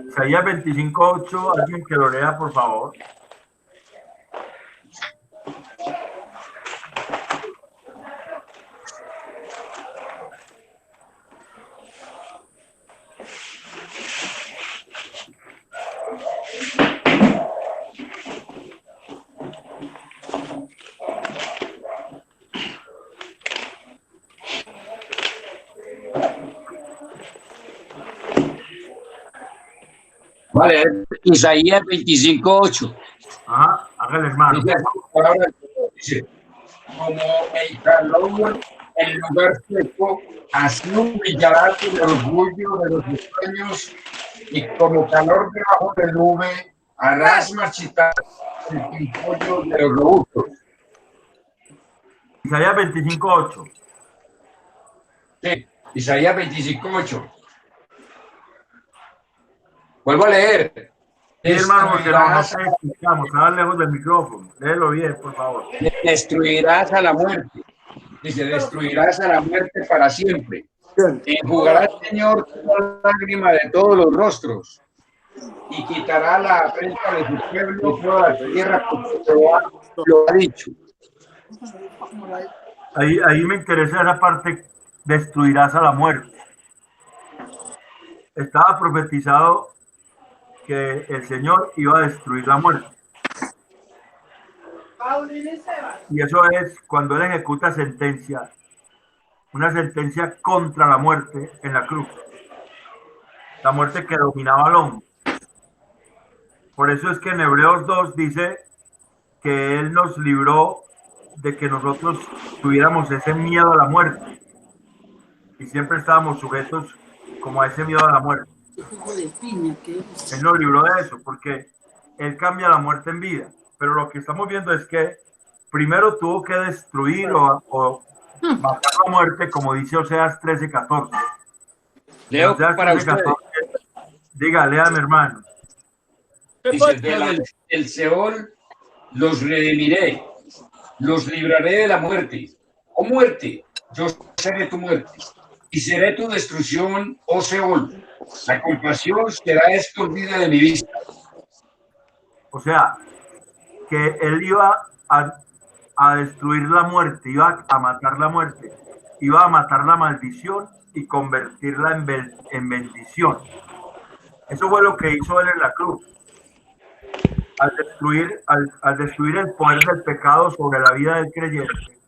Isaías 25:8, alguien que lo lea, por favor. Vale, Isaías 25:8. Ajá, hágale, hermano. Dice, como el calor en lugar seco, así humillará el orgullo de los extraños, y como calor debajo de nube, harás marchitar el pimpollo de los robustos. Isaías 25:8. Sí, Isaías 25:8. Vuelvo a leer. Sí, hermano, porque no te escuchamos, estás lejos del micrófono. Léelo bien, por favor. Destruirás a la muerte. Dice, destruirás a la muerte para siempre. Enjugará el Señor toda lágrima de todos los rostros y quitará la afrenta de su pueblo toda la tierra, porque Jehová lo ha dicho. Ahí me interesa esa parte, destruirás a la muerte. Estaba profetizado que el Señor iba a destruir la muerte. Y eso es cuando Él ejecuta sentencia, una sentencia contra la muerte en la cruz. La muerte que dominaba al hombre. Por eso es que en Hebreos 2 dice que Él nos libró de que nosotros tuviéramos ese miedo a la muerte. Y siempre estábamos sujetos como a ese miedo a la muerte. Él nos libró de eso porque Él cambia la muerte en vida. Pero lo que estamos viendo es que primero tuvo que destruir o matar la muerte, como dice Oseas 13:14. Leo Oseas para 13:14. Diga, léame, hermano. Dice, del Seol los redimiré, los libraré de la muerte. Oh muerte, yo seré tu muerte y seré tu destrucción, oh Seol. La compasión será escondida de mi vista. O sea, que Él iba a destruir la muerte, iba a matar la muerte, iba a matar la maldición y convertirla en bendición. Eso fue lo que hizo Él en la cruz. Al destruir el poder del pecado sobre la vida del creyente,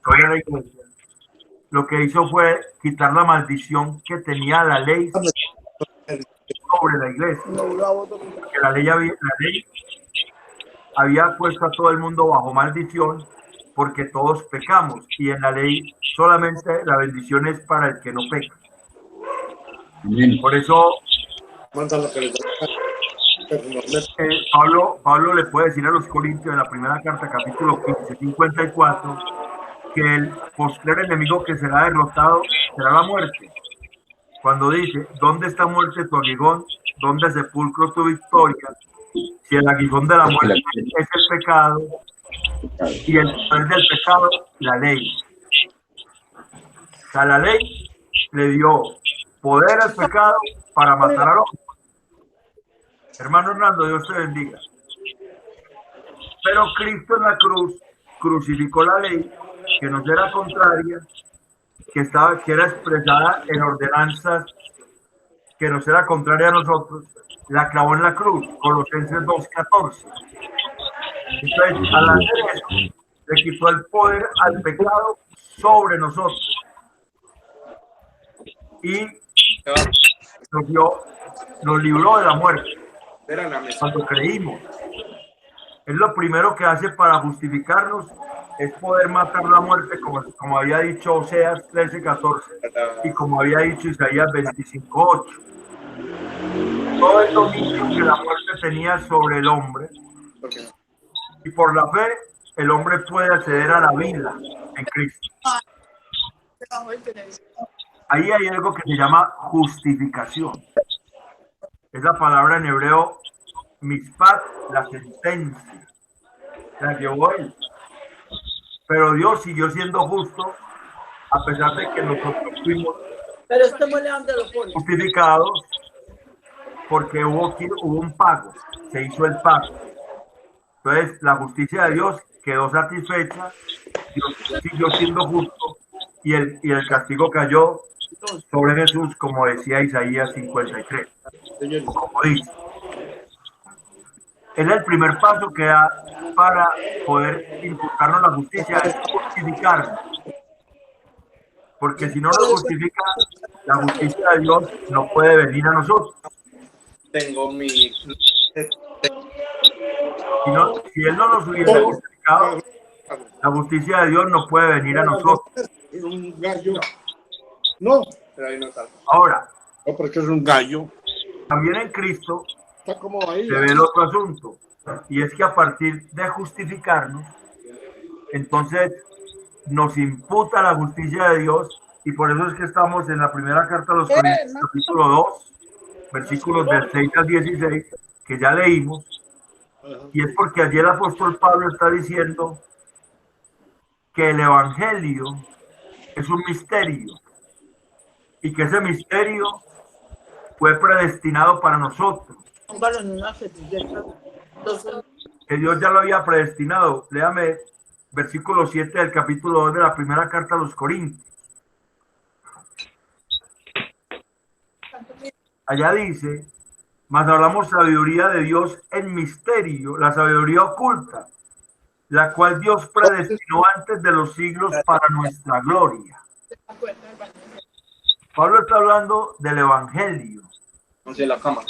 sobre la iglesia, lo que hizo fue quitar la maldición que tenía la ley sobre la iglesia. Porque la ley había puesto a todo el mundo bajo maldición porque todos pecamos y en la ley solamente la bendición es para el que no peca. Por eso Pablo le puede decir a los Corintios en la primera carta, capítulo 15, 54, que el postrer enemigo que será derrotado será la muerte. Cuando dice, ¿dónde está muerte tu aguijón? ¿Dónde sepulcro tu victoria? Si el aguijón de la muerte es el pecado y el poder del pecado, la ley. O sea, la ley le dio poder al pecado para matar al hombre. Hermano Hernando, Dios te bendiga. Pero Cristo en la cruz crucificó la ley que nos era contraria, que era expresada en ordenanzas que nos era contraria a nosotros, la clavó en la cruz, Colosenses 2:14. Entonces, al hacer eso, le quitó el poder al pecado sobre nosotros y nos libró de la muerte cuando creímos. Es lo primero que hace para justificarnos, es poder matar la muerte, como había dicho Oseas 13:14 y como había dicho Isaías 25:8. Todo el dominio que la muerte tenía sobre el hombre, y por la fe el hombre puede acceder a la vida en Cristo. Ahí hay algo que se llama justificación. Es la palabra en hebreo mishpat, la sentencia. La llevó él. pero Dios siguió siendo justo a pesar de que nosotros fuimos justificados porque hubo un pago, se hizo el pago. Entonces la justicia de Dios quedó satisfecha, Dios siguió siendo justo y el castigo cayó sobre Jesús, como decía Isaías 53. Como dice, es el primer paso que da para poder imputarnos la justicia, es justificarnos. Porque si no nos justifica, la justicia de Dios no puede venir a nosotros. Tengo mi... Si Él no nos hubiese justificado, la justicia de Dios no puede venir a nosotros. Es un gallo. No. Pero ahí no está. Ahora, No, porque es un gallo. también en Cristo Está como ahí. se ve el otro asunto, y es que a partir de justificarnos, entonces nos imputa la justicia de Dios, y por eso es que estamos en la primera carta a los Corintios, capítulo 2, versículos del 6 al 16, que ya leímos, y es porque allí el apóstol Pablo está diciendo que el evangelio es un misterio, y que ese misterio fue predestinado para nosotros. Que Dios ya lo había predestinado. Léame versículo 7 del capítulo 2 de la primera carta a los Corintios. Allá dice, mas hablamos sabiduría de Dios en misterio, la sabiduría oculta, la cual Dios predestinó antes de los siglos para nuestra gloria. Pablo está hablando del evangelio. Hacia la cama.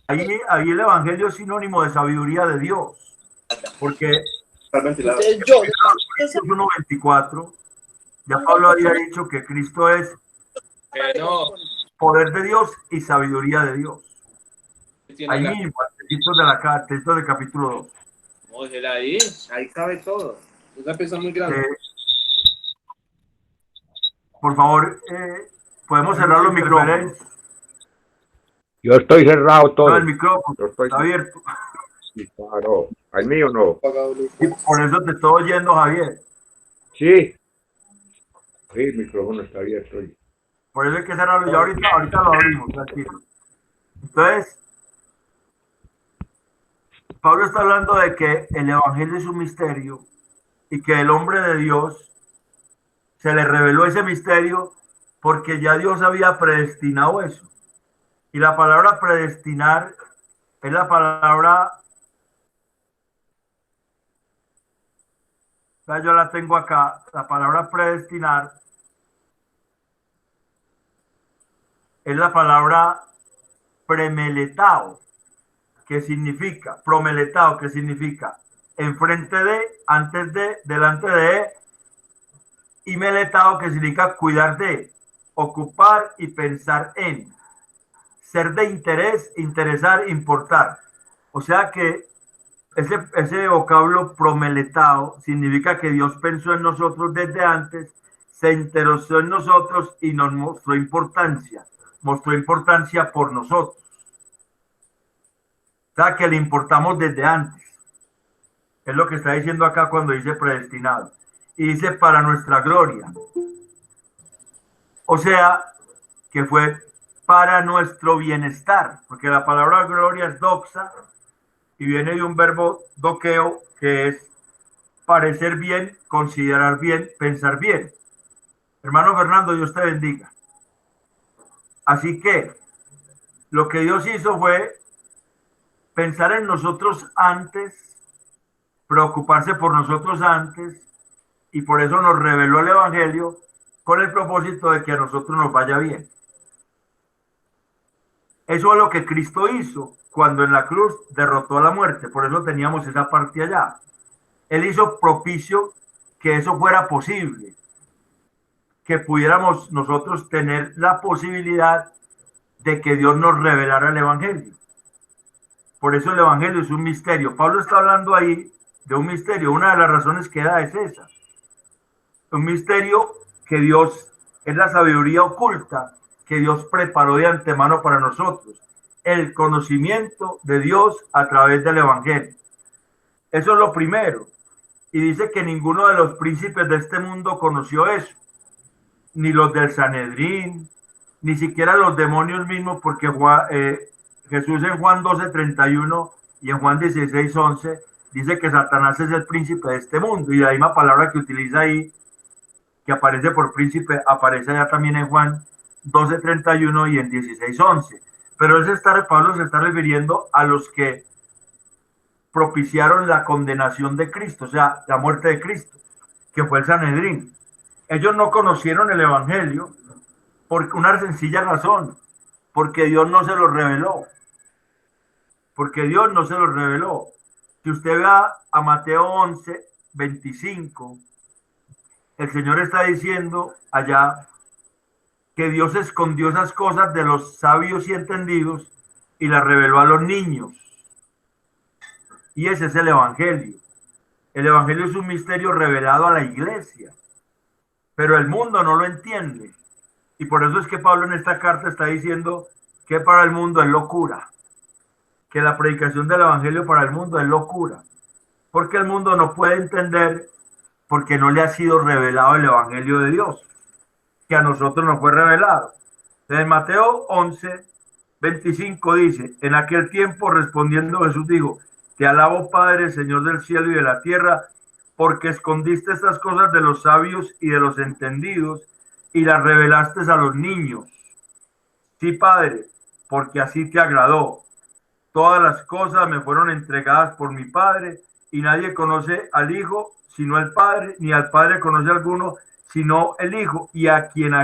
Ahí el evangelio es sinónimo de sabiduría de Dios, porque Está ventilado. 1:24, ya Pablo había dicho que Cristo es No. poder de Dios y sabiduría de Dios. Tiene Ahí la... mismo, texto del capítulo 2. No, déjela ahí. Ahí cabe todo. Es una pieza muy grande. Por favor, podemos cerrar los micrófonos. Yo estoy cerrado todo. No, el micrófono Yo estoy... está abierto. Sí, claro. ¿Al mío no? Y por eso te estoy oyendo, Javier. Sí. Sí, el micrófono está abierto. Por eso hay que cerrarlo. Ya ahorita lo abrimos, tranquilo. Entonces, Pablo está hablando de que el evangelio es un misterio y que el hombre de Dios se le reveló ese misterio porque ya Dios había predestinado eso. Y la palabra predestinar es la palabra, yo la tengo acá, la palabra predestinar es la palabra premeletao, que significa, promeletao, que significa enfrente de, antes de, delante de, y meletao, que significa cuidar de, ocupar y pensar en, ser de interés, interesar, importar. O sea que ese vocablo promeletao significa que Dios pensó en nosotros desde antes, se interesó en nosotros y nos mostró importancia por nosotros. O sea que le importamos desde antes. Es lo que está diciendo acá cuando dice predestinado. Y dice para nuestra gloria. O sea que fue para nuestro bienestar, porque la palabra gloria es doxa y viene de un verbo doqueo, que es parecer bien, considerar bien, pensar bien. Hermano Fernando, Dios te bendiga. Así que lo que Dios hizo fue pensar en nosotros antes, preocuparse por nosotros antes, y por eso nos reveló el evangelio con el propósito de que a nosotros nos vaya bien. Eso es lo que Cristo hizo cuando en la cruz derrotó a la muerte. Por eso teníamos esa parte allá. Él hizo propicio que eso fuera posible, que pudiéramos nosotros tener la posibilidad de que Dios nos revelara el evangelio. Por eso el evangelio es un misterio. Pablo está hablando ahí de un misterio. Una de las razones que da es esa. Un misterio que Dios, es la sabiduría oculta que Dios preparó de antemano para nosotros. El conocimiento de Dios a través del evangelio. Eso es lo primero. Y dice que ninguno de los príncipes de este mundo conoció eso, ni los del Sanedrín, ni siquiera los demonios mismos, porque Jesús en Juan 12:31 y en Juan 16:11 dice que Satanás es el príncipe de este mundo, y la misma palabra que utiliza ahí, que aparece por príncipe, aparece ya también en Juan 12:31 y en 16:11. Pero Pablo se está refiriendo a los que propiciaron la condenación de Cristo, o sea, la muerte de Cristo, que fue el Sanedrín. Ellos no conocieron el Evangelio por una sencilla razón, porque Dios no se los reveló. Porque Dios no se los reveló. Si usted va a Mateo 11:25, el Señor está diciendo allá que Dios escondió esas cosas de los sabios y entendidos y las reveló a los niños. Y ese es el Evangelio. El Evangelio es un misterio revelado a la iglesia, pero el mundo no lo entiende. Y por eso es que Pablo en esta carta está diciendo que para el mundo es locura, que la predicación del Evangelio para el mundo es locura, porque el mundo no puede entender, porque no le ha sido revelado el Evangelio de Dios, que a nosotros nos fue revelado. En Mateo 11:25 dice: en aquel tiempo respondiendo Jesús dijo: te alabo, Padre, Señor del cielo y de la tierra, porque escondiste estas cosas de los sabios y de los entendidos y las revelaste a los niños. Sí, Padre, porque así te agradó. Todas las cosas me fueron entregadas por mi Padre, y nadie conoce al Hijo sino el Padre, ni al Padre conoce alguno sino el Hijo, y aquel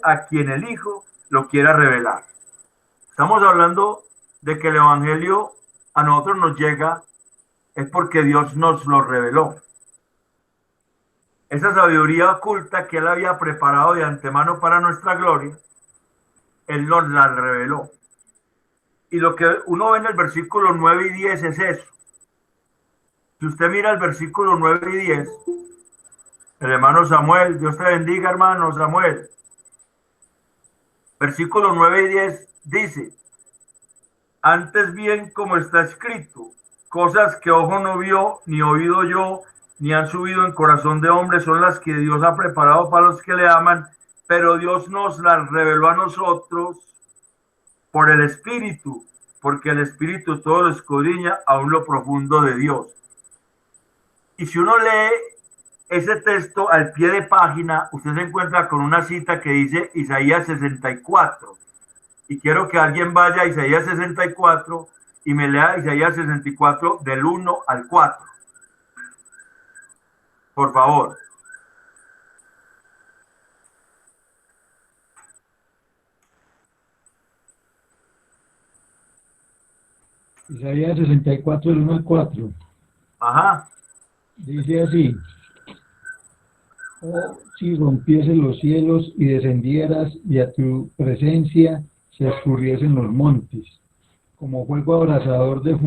a quien el Hijo lo quiera revelar. Estamos hablando de que el Evangelio a nosotros nos llega es porque Dios nos lo reveló. Esa sabiduría oculta que Él había preparado de antemano para nuestra gloria, Él nos la reveló. Y lo que uno ve en el versículo 9 y 10 es eso. Si usted mira el versículo 9 y 10, el hermano Samuel, Dios te bendiga, hermano Samuel. Versículo 9 y 10 dice: antes bien, como está escrito, cosas que ojo no vio, ni oído yo, ni han subido en corazón de hombre, son las que Dios ha preparado para los que le aman, pero Dios nos las reveló a nosotros por el Espíritu, porque el Espíritu todo lo escudriña aún lo profundo de Dios. Y si uno lee ese texto al pie de página, usted se encuentra con una cita que dice Isaías 64. Y quiero que alguien vaya a Isaías 64 y me lea Isaías 64 del 1 al 4. Por favor. Isaías 64, del 1 al 4. Ajá. Dice así: oh, si rompiesen los cielos y descendieras, y a tu presencia se escurriesen los montes, como fuego abrasador de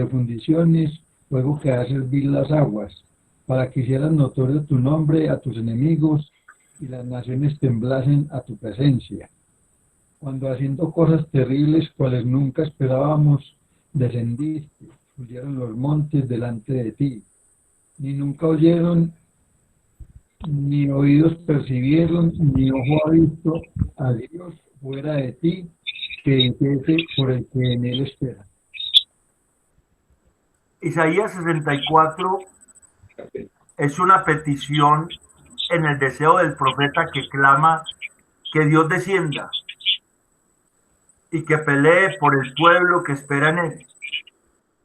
fundiciones, fuego que hace hervir las aguas, para que hicieras notorio tu nombre a tus enemigos, y las naciones temblasen a tu presencia. Cuando haciendo cosas terribles, cuales nunca esperábamos, descendiste, huyeron los montes delante de ti, ni nunca oyeron, ni oídos percibieron, ni ojo ha visto a Dios fuera de ti, que dijese por el que en él espera. Isaías 64 es una petición en el deseo del profeta que clama que Dios descienda y que pelee por el pueblo que espera en él.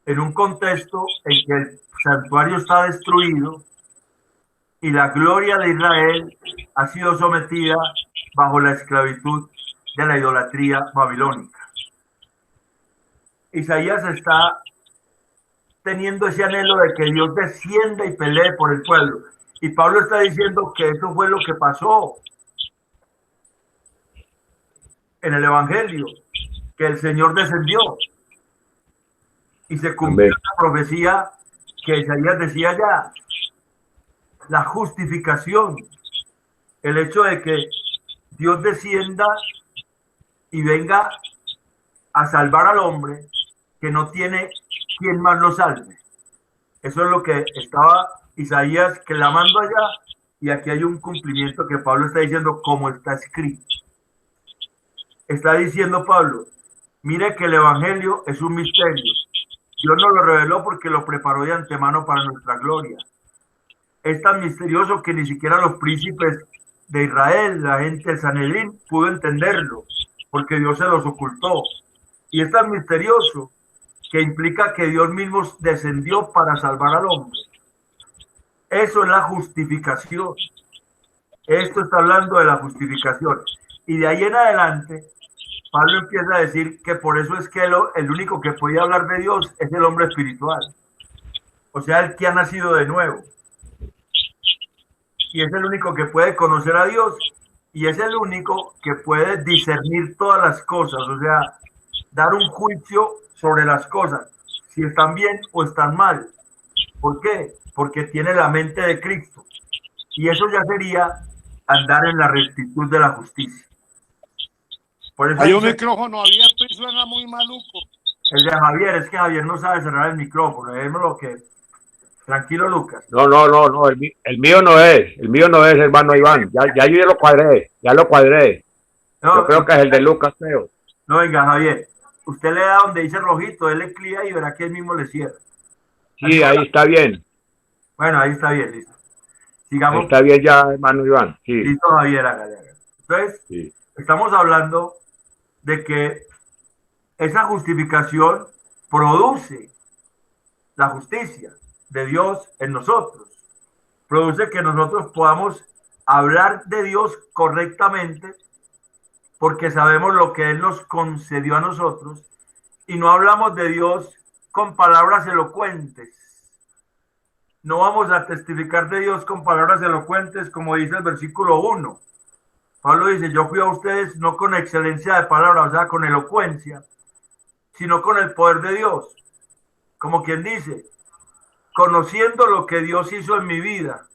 En un contexto en que el santuario está destruido y la gloria de Israel ha sido sometida bajo la esclavitud de la idolatría babilónica. Isaías está teniendo ese anhelo de que Dios descienda y pelee por el pueblo. Y Pablo está diciendo que eso fue lo que pasó en el Evangelio, que el Señor descendió y se cumplió la profecía que Isaías decía ya, la justificación, el hecho de que Dios descienda y venga a salvar al hombre que no tiene quien más lo salve. Eso es lo que estaba Isaías clamando allá, y aquí hay un cumplimiento que Pablo está diciendo como está escrito. Está diciendo Pablo, mire que el evangelio es un misterio. Dios nos lo reveló porque lo preparó de antemano para nuestra gloria. Es tan misterioso que ni siquiera los príncipes de Israel, la gente del Sanedrín, pudo entenderlo, porque Dios se los ocultó. Y es tan misterioso que implica que Dios mismo descendió para salvar al hombre. Eso es la justificación. Esto está hablando de la justificación. Y de ahí en adelante, Pablo empieza a decir que por eso es que el único que podía hablar de Dios es el hombre espiritual. O sea, el que ha nacido de nuevo. Y es el único que puede conocer a Dios. Y es el único que puede discernir todas las cosas. O sea, dar un juicio sobre las cosas. Si están bien o están mal. ¿Por qué? Porque tiene la mente de Cristo. Y eso ya sería andar en la rectitud de la justicia. Por eso Hay un micrófono abierto y suena muy maluco. el de Javier, es que Javier no sabe cerrar el micrófono. Lo que... Tranquilo, Lucas. No, el mío no es, hermano Iván. Ya yo ya lo cuadré. No, yo creo que es el de Lucas, creo. No, venga, Javier. Usted le da donde dice rojito, él le clica y verá que él mismo le cierra. Sí, ahí está bien. Bueno, ahí está bien, listo. Sigamos. Ahí está bien ya, hermano Iván. Sí. Listo, Javier, hágale. Entonces, sí, estamos hablando de que esa justificación produce la justicia de Dios en nosotros. Produce que nosotros podamos hablar de Dios correctamente porque sabemos lo que Él nos concedió a nosotros y no hablamos de Dios con palabras elocuentes. No vamos a testificar de Dios con palabras elocuentes, como dice el versículo 1. Pablo dice, yo fui a ustedes no con excelencia de palabras, o sea, con elocuencia, sino con el poder de Dios. Como quien dice, conociendo lo que Dios hizo en mi vida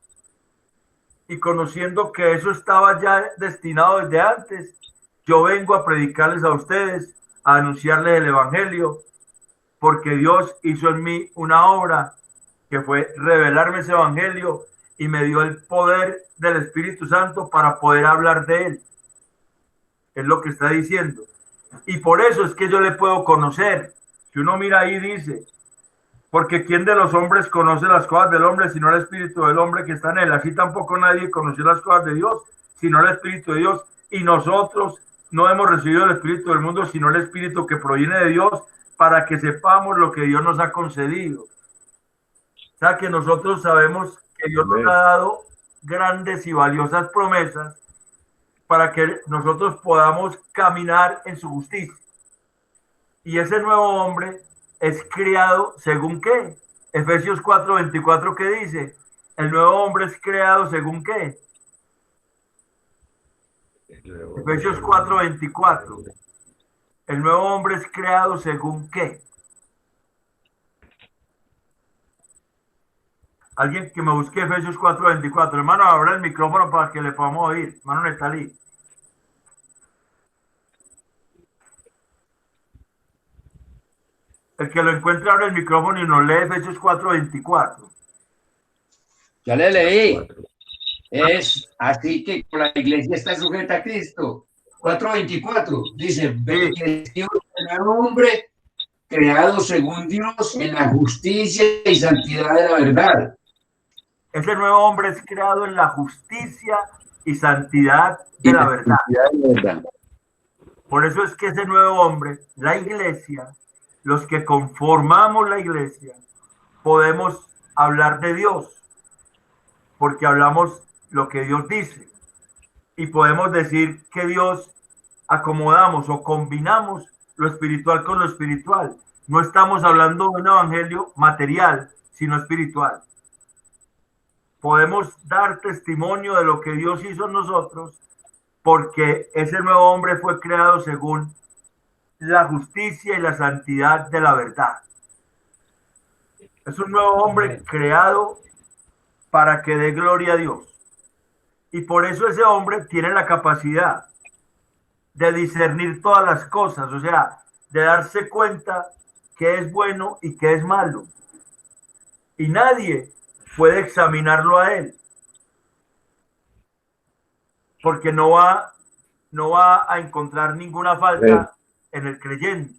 y conociendo que eso estaba ya destinado desde antes, yo vengo a predicarles a ustedes, a anunciarles el evangelio, porque Dios hizo en mí una obra que fue revelarme ese evangelio y me dio el poder del Espíritu Santo para poder hablar de él. Es lo que está diciendo. Y por eso es que yo le puedo conocer. Si uno mira ahí dice, porque ¿quién de los hombres conoce las cosas del hombre sino el Espíritu del hombre que está en él? Así tampoco nadie conoció las cosas de Dios sino el Espíritu de Dios. Y nosotros no hemos recibido el Espíritu del mundo sino el Espíritu que proviene de Dios para que sepamos lo que Dios nos ha concedido. O sea que nosotros sabemos que Dios nos ha dado grandes y valiosas promesas para que nosotros podamos caminar en su justicia. Y ese nuevo hombre es creado según qué. Efesios 4:24, ¿qué dice? El nuevo hombre es creado según qué. Efesios 4:24. El nuevo hombre es creado según qué. Alguien que me busque Efesios 4:24. Hermano, abra el micrófono para que le podamos oír. Hermano Netalí. El que lo encuentre abre el micrófono y nos lee Efesios 4:24. Ya le leí. Es así que la iglesia está sujeta a Cristo. 4:24 dice, bendecido el nuevo hombre creado según Dios en la justicia y santidad de la verdad. Ese nuevo hombre es creado en la justicia y santidad de la verdad. Por eso es que ese nuevo hombre, la iglesia, los que conformamos la iglesia, podemos hablar de Dios, porque hablamos lo que Dios dice, y podemos decir que Dios acomodamos o combinamos lo espiritual con lo espiritual. No estamos hablando de un evangelio material, sino espiritual. Podemos dar testimonio de lo que Dios hizo en nosotros, porque ese nuevo hombre fue creado según la justicia y la santidad de la verdad. Es un nuevo hombre creado para que dé gloria a Dios. Y por eso ese hombre tiene la capacidad de discernir todas las cosas, o sea, de darse cuenta qué es bueno y qué es malo. y nadie puede examinarlo a él, porque no va a encontrar ninguna falta en el creyente.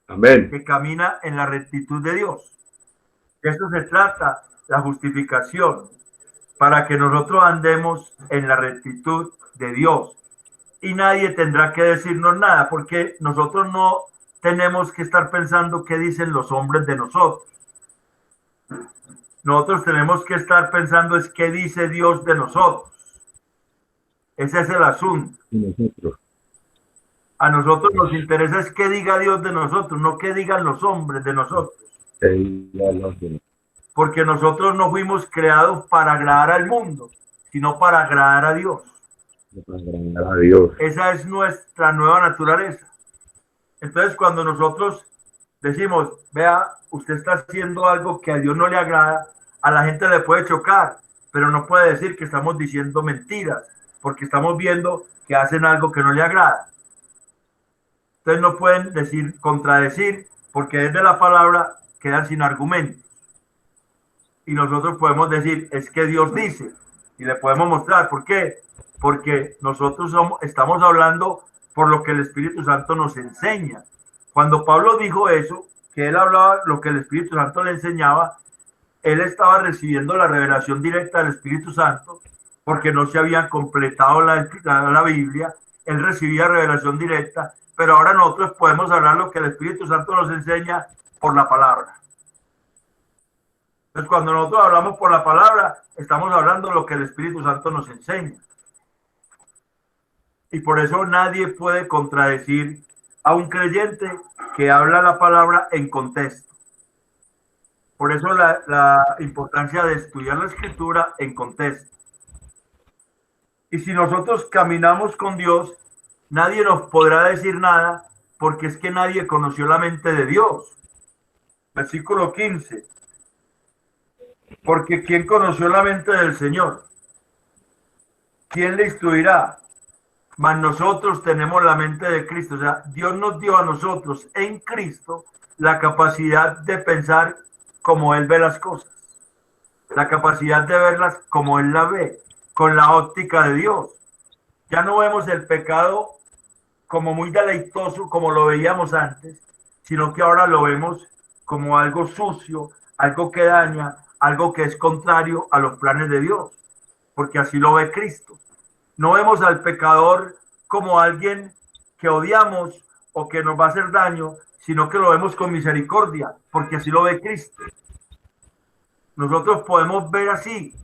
Amén. Que camina en la rectitud de Dios. De eso se trata la justificación, para que nosotros andemos en la rectitud de Dios. Y nadie tendrá que decirnos nada, porque nosotros no tenemos que estar pensando qué dicen los hombres de nosotros. Nosotros tenemos que estar pensando es qué dice Dios de nosotros. Ese es el asunto. A nosotros nos interesa es qué diga Dios de nosotros, no qué digan los hombres de nosotros. Porque nosotros no fuimos creados para agradar al mundo, sino para agradar a Dios. Esa es nuestra nueva naturaleza. Entonces, cuando nosotros decimos, vea, usted está haciendo algo que a Dios no le agrada, a la gente le puede chocar, pero no puede decir que estamos diciendo mentiras, porque estamos viendo que hacen algo que no le agrada. Entonces no pueden decir, contradecir, porque desde la palabra quedan sin argumentos. Y nosotros podemos decir, es que Dios dice, y le podemos mostrar. ¿Por qué? Porque nosotros estamos hablando por lo que el Espíritu Santo nos enseña. Cuando Pablo dijo eso, que él hablaba lo que el Espíritu Santo le enseñaba, él estaba recibiendo la revelación directa del Espíritu Santo, porque no se había completado la Biblia. Él recibía revelación directa, pero ahora nosotros podemos hablar lo que el Espíritu Santo nos enseña por la palabra. Entonces, cuando nosotros hablamos por la palabra, estamos hablando lo que el Espíritu Santo nos enseña. Y por eso nadie puede contradecir a un creyente que habla la palabra en contexto. Por eso la importancia de estudiar la Escritura en contexto. Y si nosotros caminamos con Dios, nadie nos podrá decir nada, porque es que nadie conoció la mente de Dios. Versículo 15. Porque ¿quién conoció la mente del Señor? ¿Quién le instruirá? Mas nosotros tenemos la mente de Cristo. O sea, Dios nos dio a nosotros en Cristo la capacidad de pensar como Él ve las cosas. La capacidad de verlas como Él la ve, con la óptica de Dios. Ya no vemos el pecado como muy deleitoso como lo veíamos antes, sino que ahora lo vemos como algo sucio, algo que daña, algo que es contrario a los planes de Dios, porque así lo ve Cristo. No vemos al pecador como alguien que odiamos o que nos va a hacer daño, sino que lo vemos con misericordia, porque así lo ve Cristo. Nosotros podemos ver así,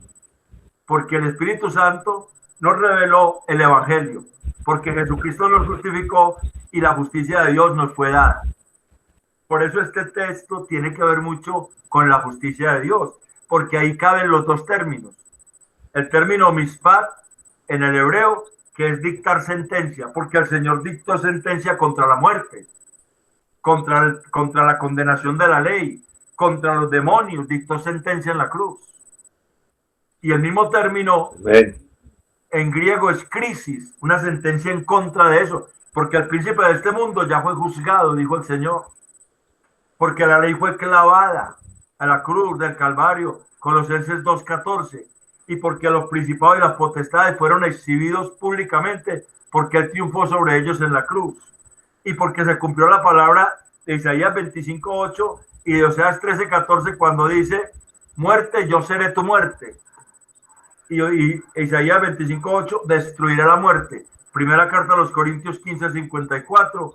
porque el Espíritu Santo nos reveló el Evangelio, porque Jesucristo nos justificó y la justicia de Dios nos fue dada. Por eso este texto tiene que ver mucho con la justicia de Dios, porque ahí caben los dos términos. El término mishpat en el hebreo, que es dictar sentencia, porque el Señor dictó sentencia contra la muerte, contra la condenación de la ley, contra los demonios, dictó sentencia en la cruz. Y el mismo término en griego es crisis, una sentencia en contra de eso, porque el príncipe de este mundo ya fue juzgado, dijo el Señor, porque la ley fue clavada a la cruz del Calvario, Colosenses 2:14, y porque los principados y las potestades fueron exhibidos públicamente, porque él triunfó sobre ellos en la cruz, y porque se cumplió la palabra de Isaías 25:8 y de Oseas 13:14, cuando dice, muerte, yo seré tu muerte. Y Isaías 25:8, destruirá la muerte. Primera carta a los Corintios 15:54.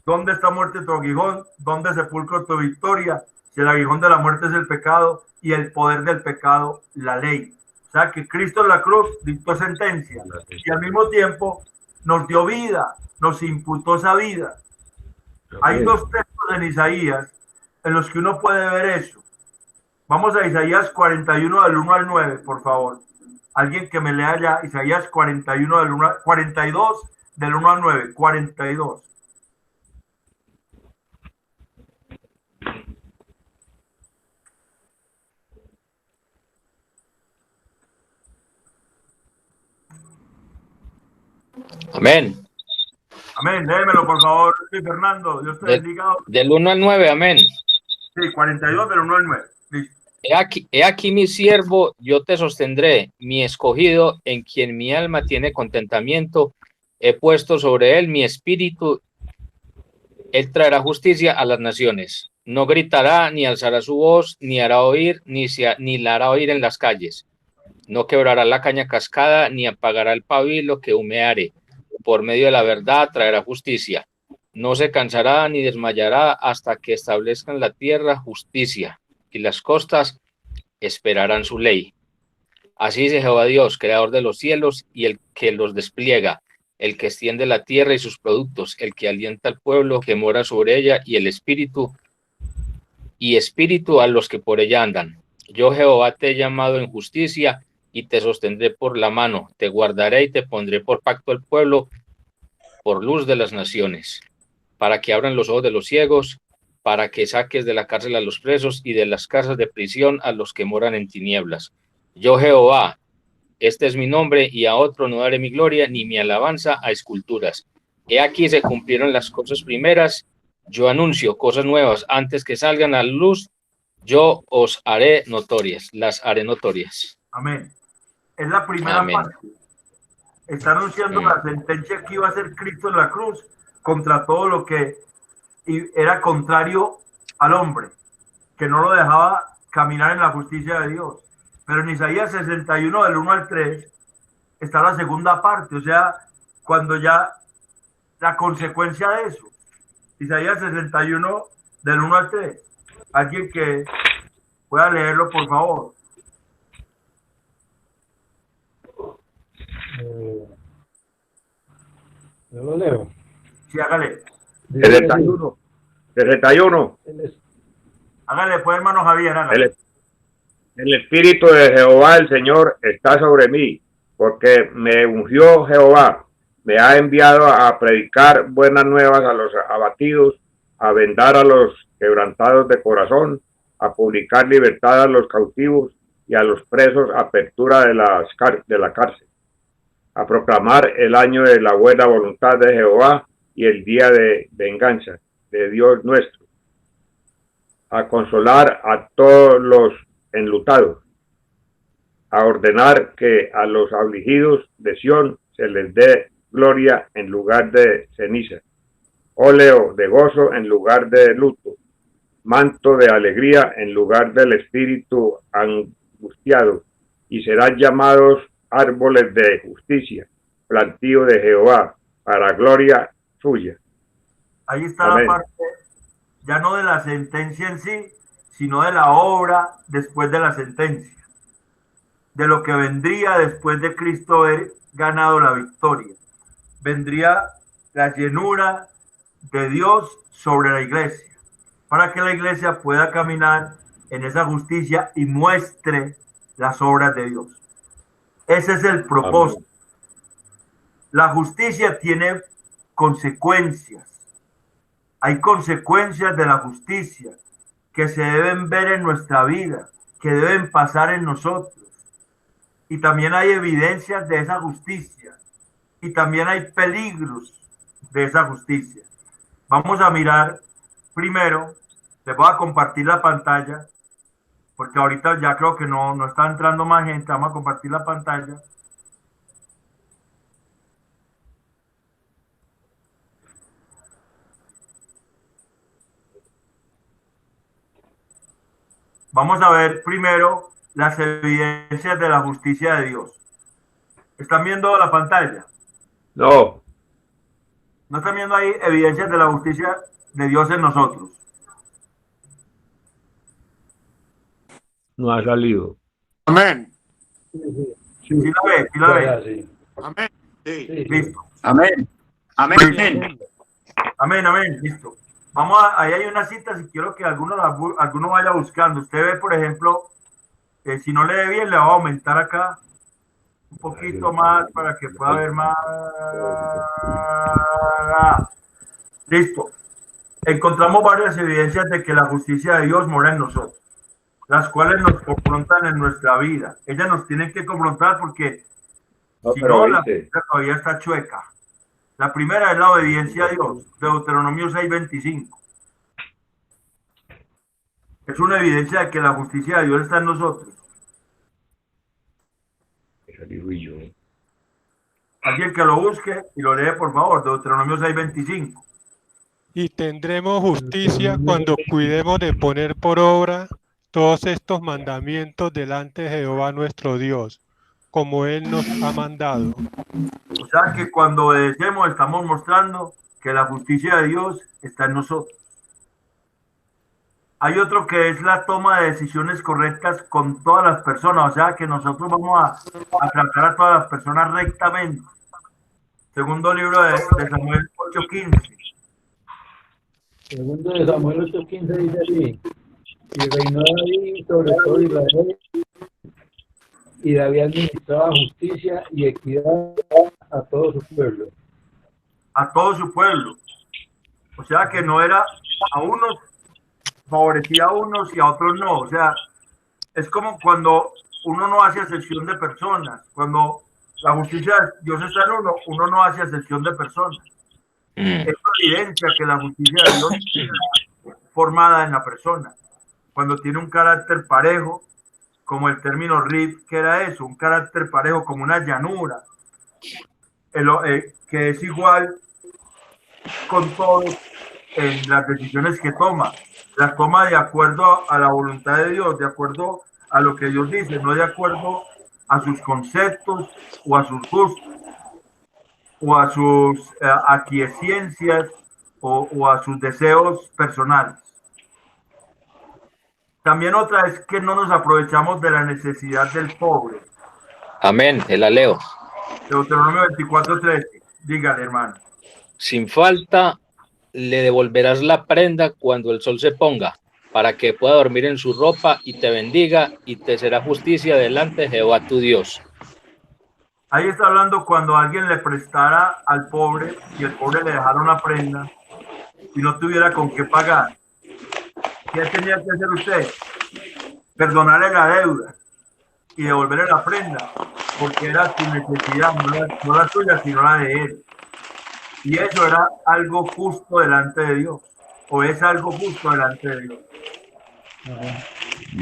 ¿Dónde está muerte tu aguijón? ¿Dónde sepulcro tu victoria? Si el aguijón de la muerte es el pecado y el poder del pecado, la ley. O sea que Cristo en la cruz dictó sentencia y al mismo tiempo nos dio vida, nos imputó esa vida. Hay dos textos en Isaías en los que uno puede ver eso. Vamos a Isaías 41 del 1 al 9, por favor. Alguien que me lea ya Isaías 41 del 1, 42 del 1 al 9, 42. Amén. Amén, léemelo por favor, sí, Fernando. Dios te bendiga. Del 1 al 9, amén. Sí, 42 del 1 al 9. Listo. He aquí mi siervo, yo te sostendré, mi escogido, en quien mi alma tiene contentamiento. He puesto sobre él mi espíritu, él traerá justicia a las naciones. No gritará, ni alzará su voz, ni hará oír, ni la hará oír en las calles. No quebrará la caña cascada, ni apagará el pabilo que humeare. Por medio de la verdad traerá justicia. No se cansará ni desmayará hasta que establezca en la tierra justicia, y las costas esperarán su ley. Así dice Jehová Dios, creador de los cielos y el que los despliega, el que extiende la tierra y sus productos, el que alienta al pueblo que mora sobre ella y el espíritu a los que por ella andan. Yo Jehová te he llamado en justicia y te sostendré por la mano, te guardaré y te pondré por pacto al pueblo, por luz de las naciones, para que abran los ojos de los ciegos, para que saques de la cárcel a los presos y de las casas de prisión a los que moran en tinieblas. Yo Jehová, este es mi nombre, y a otro no daré mi gloria ni mi alabanza a esculturas. He aquí se cumplieron las cosas primeras, yo anuncio cosas nuevas antes que salgan a la luz, yo os haré notorias, las haré notorias. Amén. Es la primera Amén. parte. Está anunciando la sentencia que iba a ser Cristo en la cruz contra todo lo que era contrario al hombre, que no lo dejaba caminar en la justicia de Dios. Pero en Isaías 61, del 1 al 3, está la segunda parte, o sea, cuando ya la consecuencia de eso. Isaías 61, del 1 al 3. Alguien que pueda leerlo, por favor. Yo lo leo. Sí, hágale. 61. 61. Hágale, pues, hermano Javier, hágale. El Espíritu de Jehová, el Señor, está sobre mí, porque me ungió Jehová, me ha enviado a predicar buenas nuevas a los abatidos, a vendar a los quebrantados de corazón, a publicar libertad a los cautivos y a los presos apertura de la cárcel, a proclamar el año de la buena voluntad de Jehová y el día de venganza de Dios nuestro, a consolar a todos los enlutados, a ordenar que a los afligidos de Sión se les dé gloria en lugar de ceniza, óleo de gozo en lugar de luto, manto de alegría en lugar del espíritu angustiado, y serán llamados árboles de justicia, plantío de Jehová, para gloria suya. Ahí está. Amén. La parte, ya no de la sentencia en sí, sino de la obra después de la sentencia, de lo que vendría después de Cristo haber ganado la victoria. Vendría la llenura de Dios sobre la iglesia, para que la iglesia pueda caminar en esa justicia y muestre las obras de Dios. Ese es el propósito. La justicia tiene consecuencias. Hay consecuencias de la justicia que se deben ver en nuestra vida, que deben pasar en nosotros. Y también hay evidencias de esa justicia. Y también hay peligros de esa justicia. Vamos a mirar primero, les voy a compartir la pantalla, porque ahorita ya creo que no está entrando más gente. Vamos a compartir la pantalla. Vamos a ver primero las evidencias de la justicia de Dios. ¿Están viendo la pantalla? No. ¿No están viendo ahí evidencias de la justicia de Dios en nosotros? No ha salido. Amén. ¿Sí la ve? ¿Sí la ve? Sí. Amén. Sí. Listo. Amén. Amén. Amén, amén. Listo. Ahí hay una cita, si quiero que alguno vaya buscando. Usted ve, por ejemplo, si no le ve bien, le va a aumentar acá un poquito más para que pueda ver más. Listo. Encontramos varias evidencias de que la justicia de Dios mora en nosotros, las cuales nos confrontan en nuestra vida. Ellas nos tienen que confrontar porque si no, la vida todavía está chueca. La primera es la obediencia a Dios, Deuteronomio 6:25. Es una evidencia de que la justicia de Dios está en nosotros. Eso digo yo. Alguien que lo busque y lo lee, por favor, Deuteronomio 6:25. Y tendremos justicia cuando cuidemos de poner por obra todos estos mandamientos delante de Jehová nuestro Dios, como Él nos ha mandado. O sea que cuando obedecemos estamos mostrando que la justicia de Dios está en nosotros. Hay otro que es la toma de decisiones correctas con todas las personas, o sea que nosotros vamos a tratar a todas las personas rectamente. Segundo libro de Samuel 8:15. Segundo de Samuel 8:15 dice así: y reinó David sobre todo Israel, y David administraba justicia y equidad a todo su pueblo. A todo su pueblo. O sea que no era a unos, favorecía a unos y a otros no. O sea, es como cuando uno no hace excepción de personas. Cuando la justicia de Dios está en uno, uno no hace excepción de personas. Es evidencia que la justicia de Dios está formada en la persona. Cuando tiene un carácter parejo, como el término Rif, que era eso, un carácter parejo como una llanura, que es igual con todos en las decisiones que toma. Las toma de acuerdo a la voluntad de Dios, de acuerdo a lo que Dios dice, no de acuerdo a sus conceptos o a sus gustos o a sus aquiescencias o a sus deseos personales. También otra es que no nos aprovechamos de la necesidad del pobre. Amén, el aleo. Deuteronomio 24:13. Dígale, hermano. Sin falta le devolverás la prenda cuando el sol se ponga, para que pueda dormir en su ropa y te bendiga, y te será justicia delante de Jehová tu Dios. Ahí está hablando cuando alguien le prestara al pobre y el pobre le dejara una prenda y no tuviera con qué pagar. ¿Qué tenía que hacer usted? Perdonarle la deuda y devolverle la prenda, porque era su necesidad, no la suya, sino la de él. Y eso era algo justo delante de Dios, o es algo justo delante de Dios.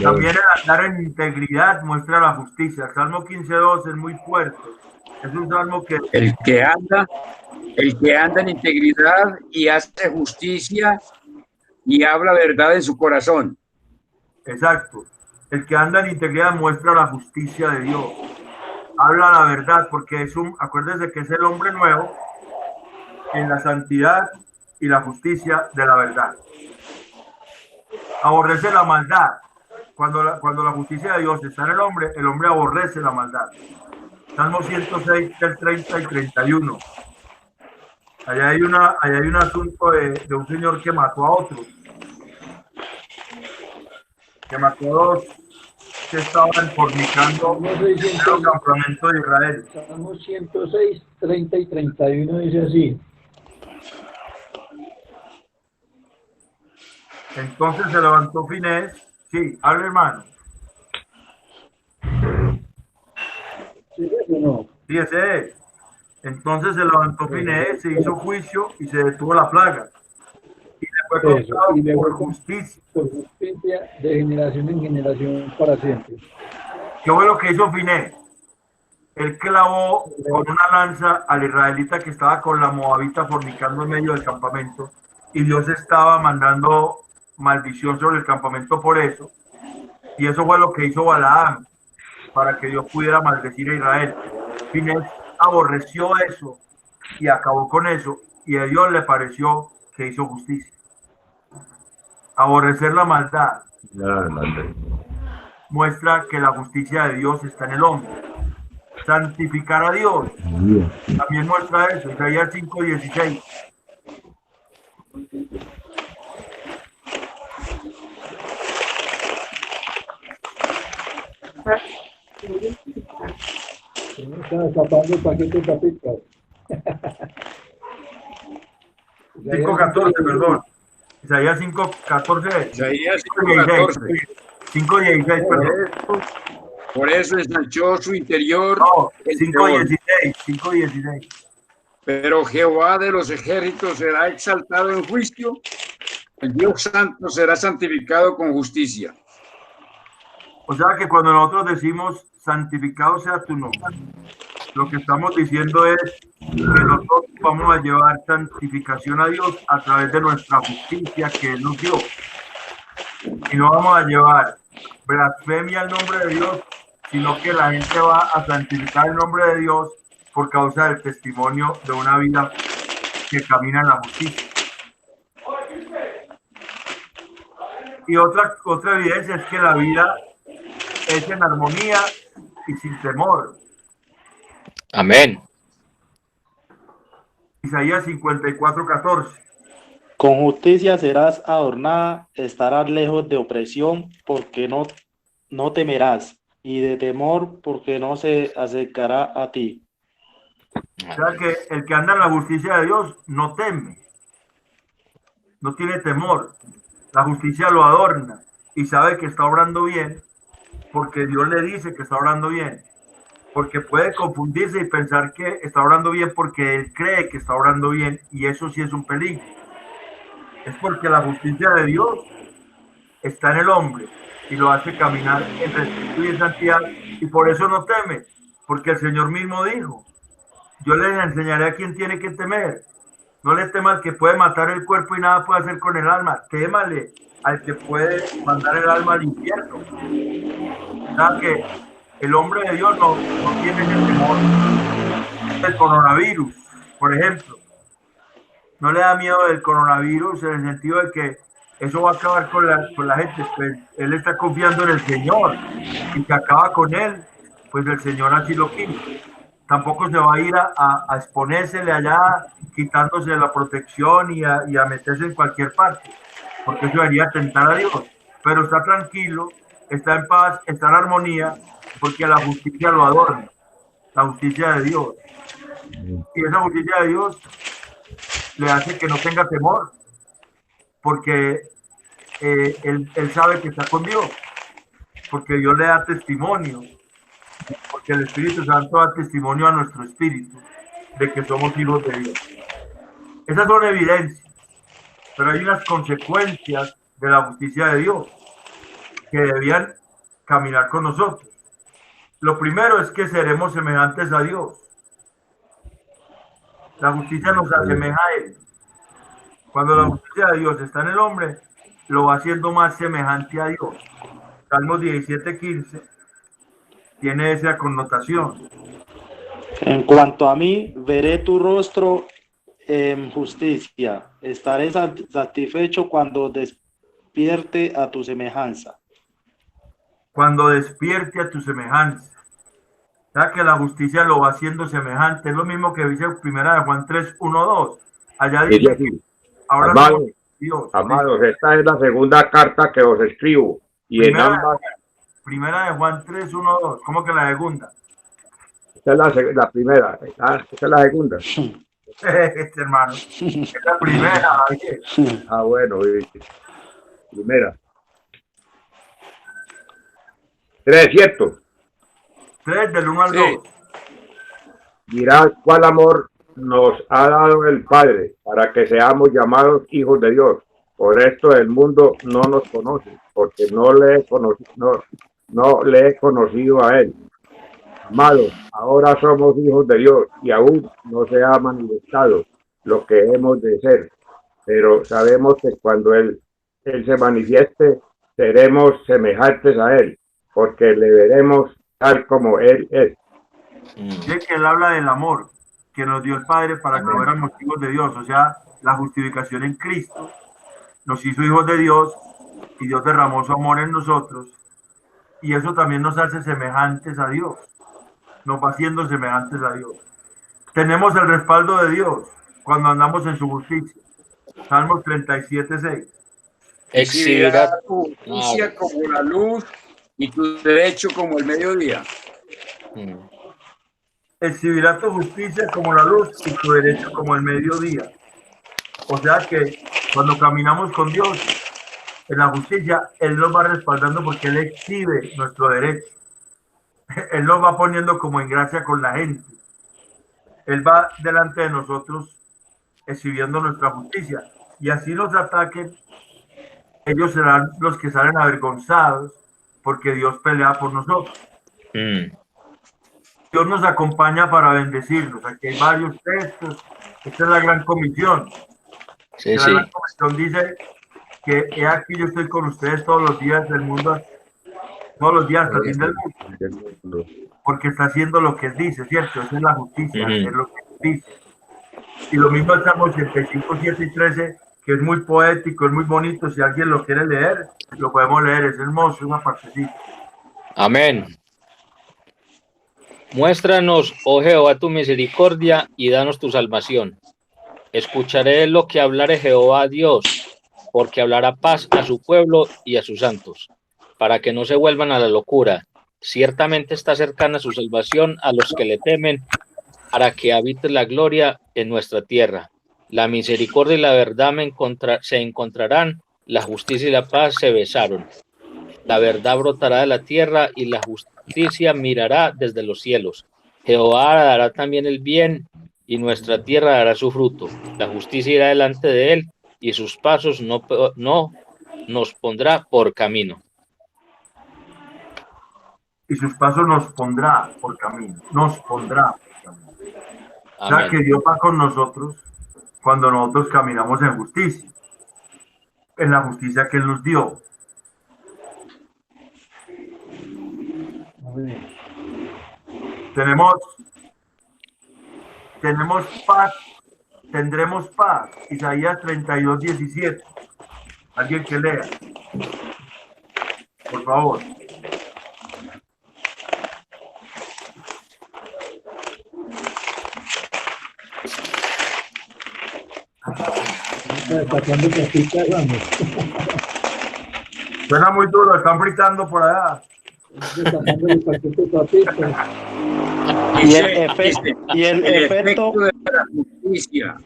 También el andar en integridad muestra la justicia. El Salmo 15:2 es muy fuerte. Es un salmo que... El que anda en integridad y hace justicia y habla verdad en su corazón. Exacto. El que anda en integridad muestra la justicia de Dios. Habla la verdad, porque acuérdese que es el hombre nuevo en la santidad y la justicia de la verdad. Aborrece la maldad. Cuando la justicia de Dios está en el hombre aborrece la maldad. Salmo 106, 30 y 31. Allá hay un asunto de un señor que mató a otro. Que mató a dos que estaban fornicando en el campamento de Israel. Salmo 106, 30 y 31 dice así: Entonces se levantó Finés. Sí, hable, hermano. ¿Sí es o no? Sí, ese es. Entonces se levantó Finés, se hizo juicio y se detuvo la plaga. Y le fue contado por justicia. Por justicia de generación en generación para siempre. ¿Qué fue lo que hizo Finés? Él clavó con una lanza al israelita que estaba con la moabita fornicando en medio del campamento, y Dios estaba mandando maldición sobre el campamento por eso. Y eso fue lo que hizo Balaam, para que Dios pudiera maldecir a Israel. Finés aborreció eso y acabó con eso, y a Dios le pareció que hizo justicia. Aborrecer la maldad muestra que la justicia de Dios está en el hombre. Santificar a Dios también muestra eso. Isaías 5:16. Se me está escapando el paquete de papitas. 5:14, perdón. Isaías 5:14. Isaías 5:14. 5:16, perdón. Por eso ensanchó su interior. No, 5:16. Pero Jehová de los ejércitos será exaltado en juicio El Dios santo será santificado con justicia. O sea que cuando nosotros decimos santificado sea tu nombre, lo que estamos diciendo es que nosotros vamos a llevar santificación a Dios a través de nuestra justicia que Él nos dio. Y no vamos a llevar blasfemia al nombre de Dios, sino que la gente va a santificar el nombre de Dios por causa del testimonio de una vida que camina en la justicia. Y otra evidencia es que la vida es en armonía y sin temor. Amén. Isaías 54:14. Con justicia serás adornada, estarás lejos de opresión, porque no temerás, y de temor, porque no se acercará a ti. O sea que el que anda en la justicia de Dios no teme, no tiene temor. La justicia lo adorna y sabe que está obrando bien porque Dios le dice que está obrando bien. Porque puede confundirse y pensar que está obrando bien porque él cree que está obrando bien, y eso sí es un peligro. Es porque la justicia de Dios está en el hombre y lo hace caminar en rectitud y en santidad, y por eso no teme, porque el Señor mismo dijo: yo les enseñaré a quién tiene que temer. No le tema al que puede matar el cuerpo y nada puede hacer con el alma. Témale al que puede mandar el alma al infierno. O sea que el hombre de Dios no tiene el temor del coronavirus, por ejemplo. No le da miedo del coronavirus en el sentido de que eso va a acabar con la gente. Pues él está confiando en el Señor, y que acaba con él, pues el Señor así lo quiso. Tampoco se va a ir a exponérsele allá, quitándose la protección y a meterse en cualquier parte, porque eso debería tentar a Dios. Pero está tranquilo, está en paz, está en armonía, porque la justicia lo adorna, la justicia de Dios. Y esa justicia de Dios le hace que no tenga temor, porque él sabe que está con Dios, porque Dios le da testimonio, porque el Espíritu Santo da testimonio a nuestro espíritu de que somos hijos de Dios. Esas son evidencias, pero hay unas consecuencias de la justicia de Dios que debían caminar con nosotros. Lo primero es que seremos semejantes a Dios. La justicia nos asemeja a Él. Cuando la justicia de Dios está en el hombre, lo va haciendo más semejante a Dios. Salmos 17:15 tiene esa connotación. En cuanto a mí, veré tu rostro en justicia. Estaré satisfecho cuando despierte a tu semejanza. Cuando despierte a tu semejanza. O sea que la justicia lo va haciendo semejante. Es lo mismo que dice 1 Juan 3:1-2. Allá dice aquí, ahora amados, Dios. amados, esta es la segunda carta que os escribo, y en ambas... 1 Juan 3:1-2. ¿Cómo que la segunda? Esta es la primera, esta es la segunda. Hermano, es la primera. Ah, bueno, primera. 3, ¿cierto? 3 del 1 al 2. Mirad cuál amor nos ha dado el Padre para que seamos llamados hijos de Dios. Por esto el mundo no nos conoce, porque no le he conocido a Él. Amados, ahora somos hijos de Dios y aún no se ha manifestado lo que hemos de ser, pero sabemos que cuando Él se manifieste, seremos semejantes a Él, porque le veremos tal como Él es. Es que Él habla del amor que nos dio el Padre para que fuéramos hijos de Dios, o sea, la justificación en Cristo nos hizo hijos de Dios y Dios derramó su amor en nosotros, y eso también nos hace semejantes a Dios, nos va haciendo semejantes a Dios. Tenemos el respaldo de Dios cuando andamos en su justicia. Salmos 37:6. Exhibirá tu justicia como la luz y tu derecho como el mediodía. Exhibirá tu justicia como la luz y tu derecho como el mediodía. O sea que cuando caminamos con Dios en la justicia, Él nos va respaldando porque Él exhibe nuestro derecho. Él nos va poniendo como en gracia con la gente. Él va delante de nosotros exhibiendo nuestra justicia. Y así nos ataquen ellos serán los que salen avergonzados, porque Dios pelea por nosotros. Dios nos acompaña para bendecirnos. Aquí hay varios textos. Esta es la gran comisión. Sí, la sí. gran comisión dice que he aquí yo estoy con ustedes todos los días del mundo, todos los días hasta el fin del mundo, porque está haciendo lo que dice, ¿cierto? Esa es la justicia, es lo que dice. Y lo mismo el Salmo 85, 7 y 13, que es muy poético, es muy bonito. Si alguien lo quiere leer, lo podemos leer, es hermoso, una partecita. Amén. Muéstranos, oh Jehová, tu misericordia y danos tu salvación. Escucharé lo que hablare Jehová Dios, porque hablará paz a su pueblo y a sus santos, para que no se vuelvan a la locura. Ciertamente está cercana su salvación a los que le temen, para que habite la gloria en nuestra tierra. La misericordia y la verdad se encontrarán, la justicia y la paz se besaron. La verdad brotará de la tierra y la justicia mirará desde los cielos. Jehová dará también el bien y nuestra tierra dará su fruto. La justicia irá delante de él y sus pasos no nos pondrá por camino. Y sus pasos nos pondrá por camino. Nos pondrá por camino. O sea que Dios va con nosotros cuando nosotros caminamos en justicia. En la justicia que Él nos dio. Tenemos paz, tendremos paz. Isaías 32, 17. Alguien que lea, por favor. Suena muy duro, están fritando por allá. Y el efecto de la justicia,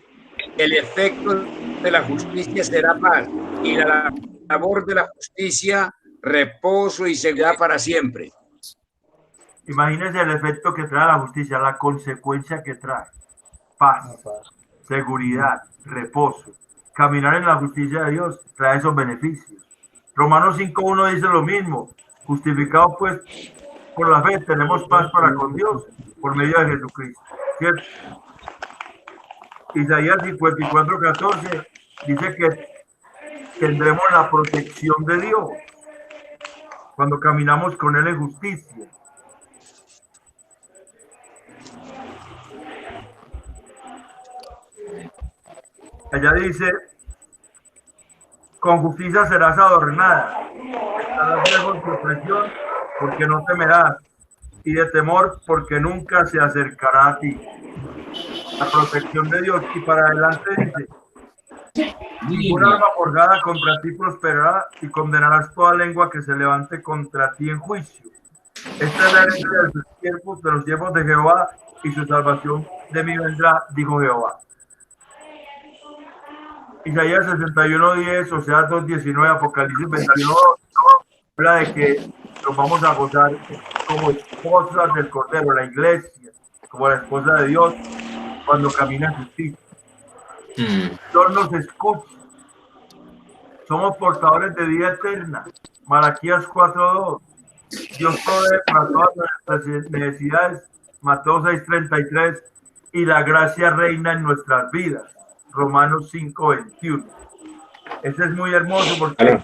el efecto de la justicia será paz, y la labor de la justicia, reposo y seguridad para siempre. Imagínense el efecto que trae la justicia, la consecuencia que trae. Paz, seguridad, reposo. Caminar en la justicia de Dios trae esos beneficios. Romanos 5.1 dice lo mismo. Justificados pues por la fe, tenemos paz para con Dios por medio de Jesucristo. ¿Cierto? Isaías 54.14 dice que tendremos la protección de Dios cuando caminamos con Él en justicia. Allá dice, con justicia serás adornada, estarás lejos de opresión porque no temerás, y de temor porque nunca se acercará a ti. La protección de Dios. Y para adelante dice, ninguna arma forjada contra ti prosperará, y condenarás toda lengua que se levante contra ti en juicio. Esta es la herencia de los siervos de Jehová, y su salvación de mí vendrá, dijo Jehová. Isaías 61:10, Oseas 2:19, Apocalipsis 21, habla de que nos vamos a gozar como esposas del Cordero, la iglesia, como la esposa de Dios, cuando camina en justicia. Dios nos escucha. Somos portadores de vida eterna. Malaquías 4:2. Dios provee para todas nuestras necesidades. Mateo 6:33. Y la gracia reina en nuestras vidas. Romanos 5:21. Ese es muy hermoso porque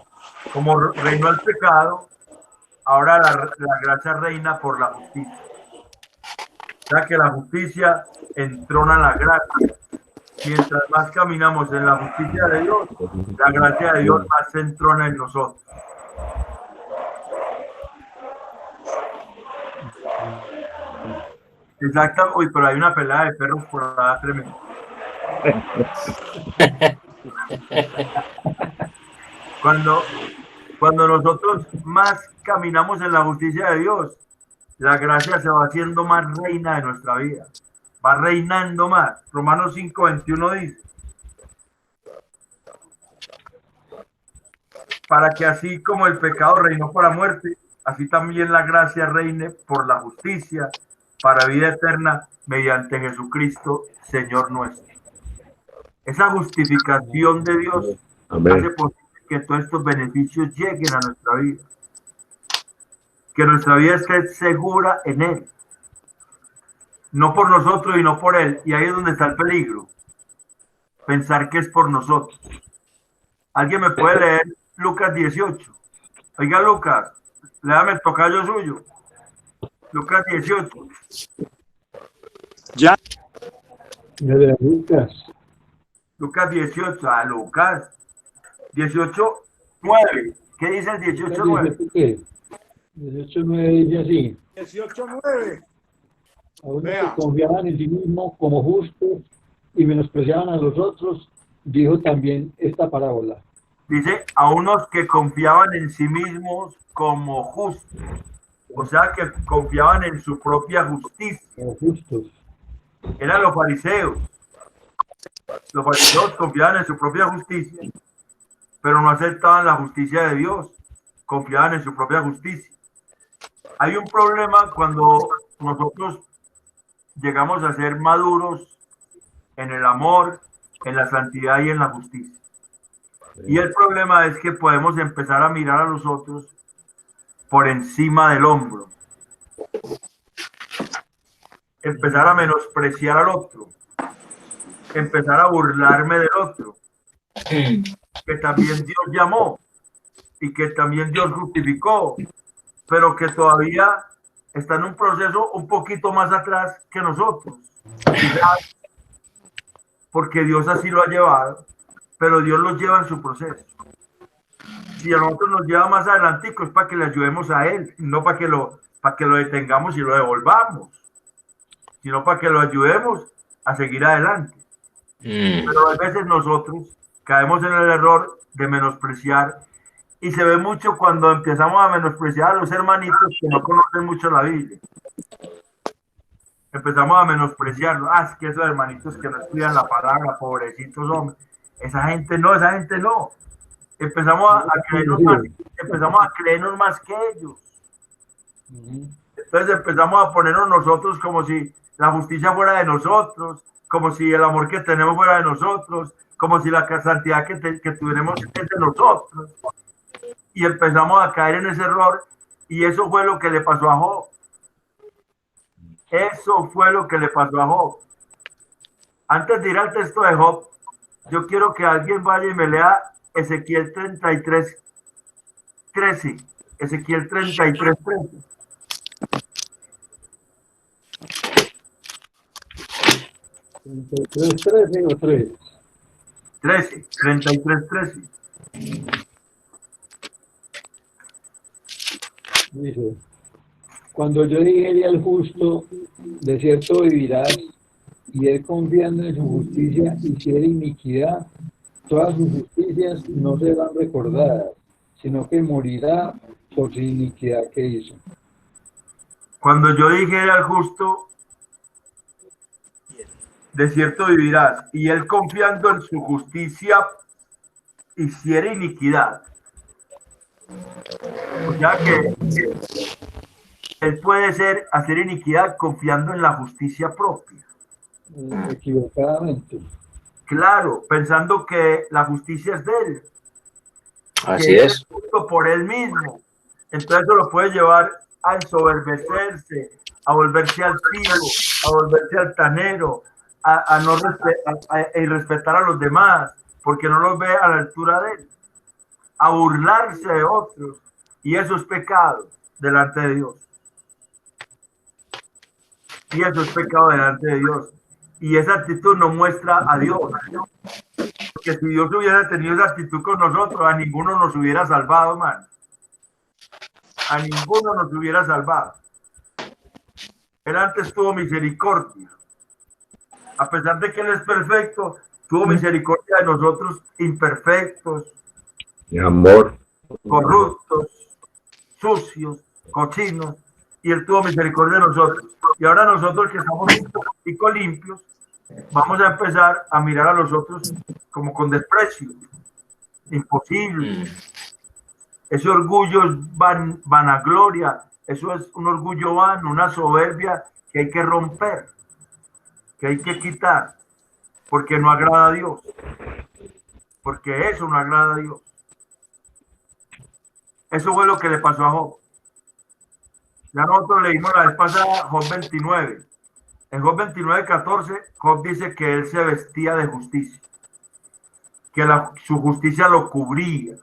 como reinó el pecado, ahora la gracia reina por la justicia. O sea que la justicia entrona la gracia. Mientras más caminamos en la justicia de Dios, la gracia de Dios más se entrona en nosotros. Exacto. Uy, pero hay una pelada de perros por allá tremenda. Cuando nosotros más caminamos en la justicia de Dios, la gracia se va haciendo más reina de nuestra vida, va reinando más. Romanos 5:21 dice, para que así como el pecado reinó por la muerte, así también la gracia reine por la justicia para vida eterna mediante Jesucristo, Señor nuestro. Esa justificación de Dios hace posible que todos estos beneficios lleguen a nuestra vida. Que nuestra vida esté segura en Él. No por nosotros y no por Él. Y ahí es donde está el peligro. Pensar que es por nosotros. ¿Alguien me puede leer Lucas 18? Oiga, Lucas, léame el tocayo suyo. Lucas 18. Ya. De Lucas. Lucas 18. Ah, Lucas 18, 9. ¿Qué dice el 18, 9? 18, 9 dice así. 18:9. A unos Vea. que confiaban en sí mismos como justos y menospreciaban a los otros, dijo también esta parábola. Dice, a unos que confiaban en sí mismos como justos. O sea, que confiaban en su propia justicia. Como justos. Eran los fariseos. Los fariseos confiaban en su propia justicia, pero no aceptaban la justicia de Dios. Confiaban en su propia justicia. Hay un problema cuando nosotros llegamos a ser maduros en el amor, en la santidad y en la justicia. Y el problema es que podemos empezar a mirar a los otros por encima del hombro. Empezar a menospreciar al otro. Empezar a burlarme del otro. Que también Dios llamó y que también Dios justificó, pero que todavía está en un proceso un poquito más atrás que nosotros. Quizás porque Dios así lo ha llevado, pero Dios los lleva en su proceso. Si a nosotros nos lleva más adelantico es para que le ayudemos a Él, no para que lo detengamos y lo devolvamos, sino para que lo ayudemos a seguir adelante. Pero a veces nosotros caemos en el error de menospreciar, y se ve mucho cuando empezamos a menospreciar a los hermanitos que no conocen mucho la Biblia. Empezamos a menospreciarlos. Ah, es que esos hermanitos que no estudian la palabra, pobrecitos hombres. Esa gente no. Empezamos a creernos más que ellos. Entonces empezamos a ponernos nosotros como si la justicia fuera de nosotros, como si el amor que tenemos fuera de nosotros, como si la santidad que tuviéramos es de nosotros. Y empezamos a caer en ese error, y eso fue lo que le pasó a Job. Eso fue lo que le pasó a Job. Antes de ir al texto de Job, yo quiero que alguien vaya y me lea Ezequiel 33, 13. Ezequiel 33, 13. ¿33, 13 o 3? 13, 33, 13. Dice, cuando yo dijere al justo, de cierto vivirás, y él confiando en su justicia hiciera iniquidad, todas sus justicias no serán recordadas, sino que morirá por su iniquidad que hizo. Cuando yo dijere al justo, de cierto vivirás, y él confiando en su justicia hiciera iniquidad. O sea que él puede hacer iniquidad confiando en la justicia propia. Equivocadamente. Claro, pensando que la justicia es de él. Así que es. Justo por él mismo. Entonces eso lo puede llevar a ensoberbecerse, a volverse altivo, a volverse altanero, a no irrespetar a los demás, porque no los ve a la altura de él, a burlarse de otros, y eso es pecado delante de Dios. Y eso es pecado delante de Dios. Y esa actitud no muestra a Dios. Porque si Dios hubiera tenido esa actitud con nosotros, a ninguno nos hubiera salvado, man. A ninguno nos hubiera salvado. Él antes tuvo misericordia. A pesar de que Él es perfecto, tuvo misericordia de nosotros imperfectos, Mi amor. corruptos, sucios, cochinos, y Él tuvo misericordia de nosotros. Y ahora nosotros que estamos un poquitico limpios, vamos a empezar a mirar a los otros como con desprecio. Imposible. Ese orgullo es vanagloria, eso es un orgullo vano, una soberbia que hay que romper, que hay que quitar, porque no agrada a Dios. Porque eso no agrada a Dios. Eso fue lo que le pasó a Job. Ya nosotros leímos la vez pasada Job 29. En Job 29:14, Job dice que él se vestía de justicia, que su justicia lo cubría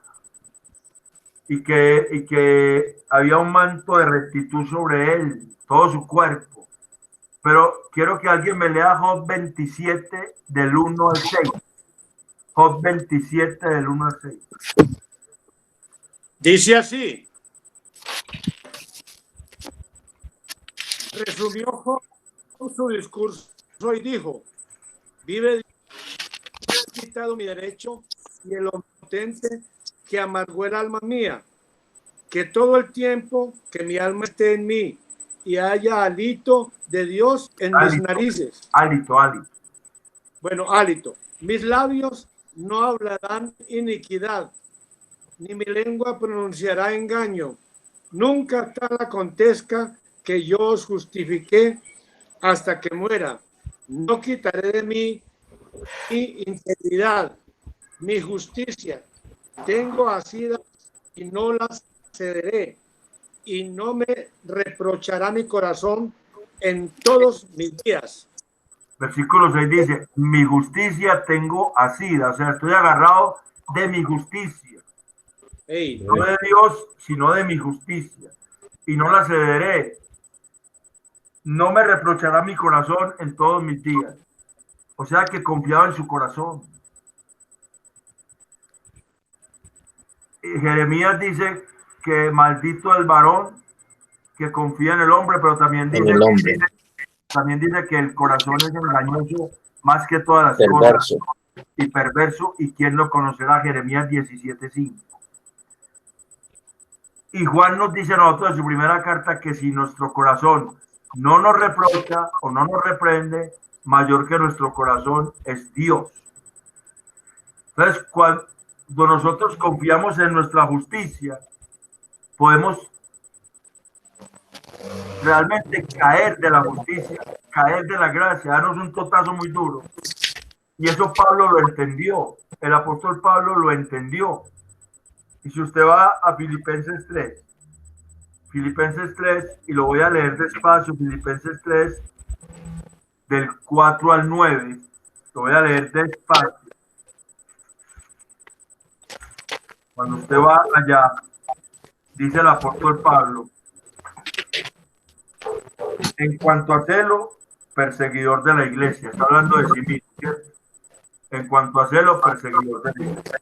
y que había un manto de rectitud sobre él, todo su cuerpo. Pero quiero que alguien me lea Job 27 del 1 al 6. Job 27 del 1 al 6. Dice así. Resumió Job su discurso y dijo: vive Dios, he quitado mi derecho, y el omnipotente que amargó el alma mía, que todo el tiempo que mi alma esté en mí y haya hálito de Dios en mis narices. Hálito. Bueno, hálito. Mis labios no hablarán iniquidad, ni mi lengua pronunciará engaño. Nunca tal acontezca que yo os justifiqué hasta que muera. No quitaré de mí mi integridad, mi justicia. Tengo asidas y no las cederé, y no me reprochará mi corazón en todos mis días. Versículo 6 dice, mi justicia tengo asida, o sea, estoy agarrado de mi justicia. No de Dios, sino de mi justicia. Y no la cederé. No me reprochará mi corazón en todos mis días. O sea que confiaba en su corazón. Y Jeremías dice que maldito el varón que confía en el hombre, pero también dice que el corazón es engañoso más que todas las cosas y perverso, y quién lo conocerá. Jeremías 17:5. Y Juan nos dice a nosotros en su primera carta que si nuestro corazón no nos reprocha o no nos reprende, mayor que nuestro corazón es Dios. Entonces, cuando nosotros confiamos en nuestra justicia, podemos realmente caer de la justicia, caer de la gracia, darnos un totazo muy duro. Y eso Pablo lo entendió, el apóstol Pablo lo entendió. Y si usted va a Filipenses 3, y lo voy a leer despacio, Filipenses 3, del 4 al 9, lo voy a leer despacio. Cuando usted va allá, dice el apóstol Pablo, en cuanto a celo, perseguidor de la iglesia, está hablando de sí mismo, ¿cierto? En cuanto a celo, perseguidor de la iglesia.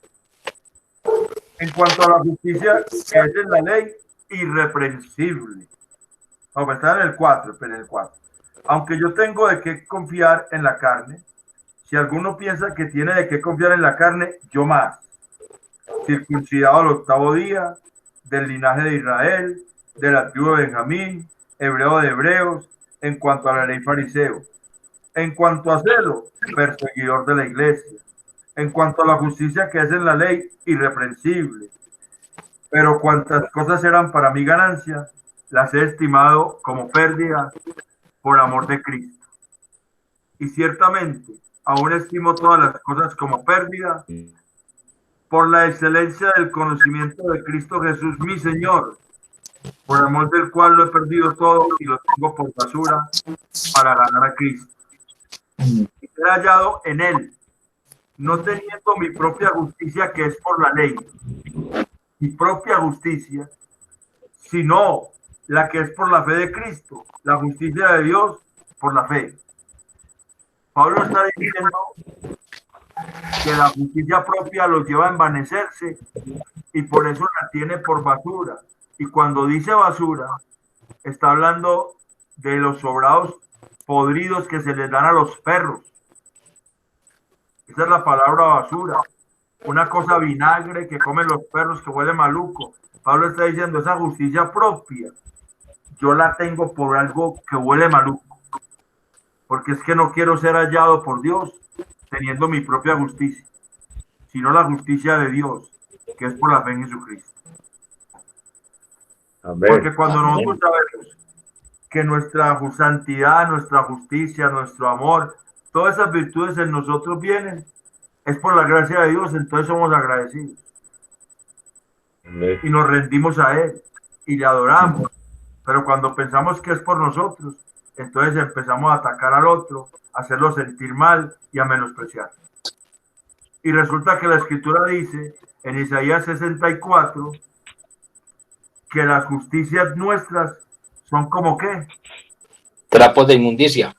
En cuanto a la justicia que es en la ley, irreprensible. No, pues está en el 4, pero en el 4. Aunque yo tengo de qué confiar en la carne, si alguno piensa que tiene de qué confiar en la carne, yo más. Circuncidado al 8º día, del linaje de Israel, de la tribu de Benjamín, hebreo de hebreos, en cuanto a la ley fariseo. En cuanto a celo, perseguidor de la iglesia. En cuanto a la justicia que es en la ley, irreprensible. Pero cuantas cosas eran para mi ganancia, las he estimado como pérdida por amor de Cristo. Y ciertamente, aún estimo todas las cosas como pérdida por la excelencia del conocimiento de Cristo Jesús, mi Señor, por amor del cual lo he perdido todo y lo tengo por basura para ganar a Cristo. Y he hallado en él, no teniendo mi propia justicia que es por la ley, mi propia justicia, sino la que es por la fe de Cristo, la justicia de Dios por la fe. Pablo está diciendo que la justicia propia lo lleva a envanecerse y por eso la tiene por basura. Y cuando dice basura, está hablando de los sobrados podridos que se les dan a los perros. Esa es la palabra basura. Una cosa vinagre que comen los perros, que huele maluco. Pablo está diciendo, esa justicia propia, yo la tengo por algo que huele maluco. Porque es que no quiero ser hallado por Dios teniendo mi propia justicia, sino la justicia de Dios, que es por la fe en Jesucristo. Amén. Porque cuando nosotros sabemos que nuestra santidad, nuestra justicia, nuestro amor, todas esas virtudes en nosotros vienen, es por la gracia de Dios, entonces somos agradecidos. y nos rendimos a Él y le adoramos. Pero cuando pensamos que es por nosotros, entonces empezamos a atacar al otro, a hacerlo sentir mal y a menospreciar. Y resulta que la Escritura dice en Isaías 64 que las justicias nuestras son como ¿qué? Trapos de inmundicia.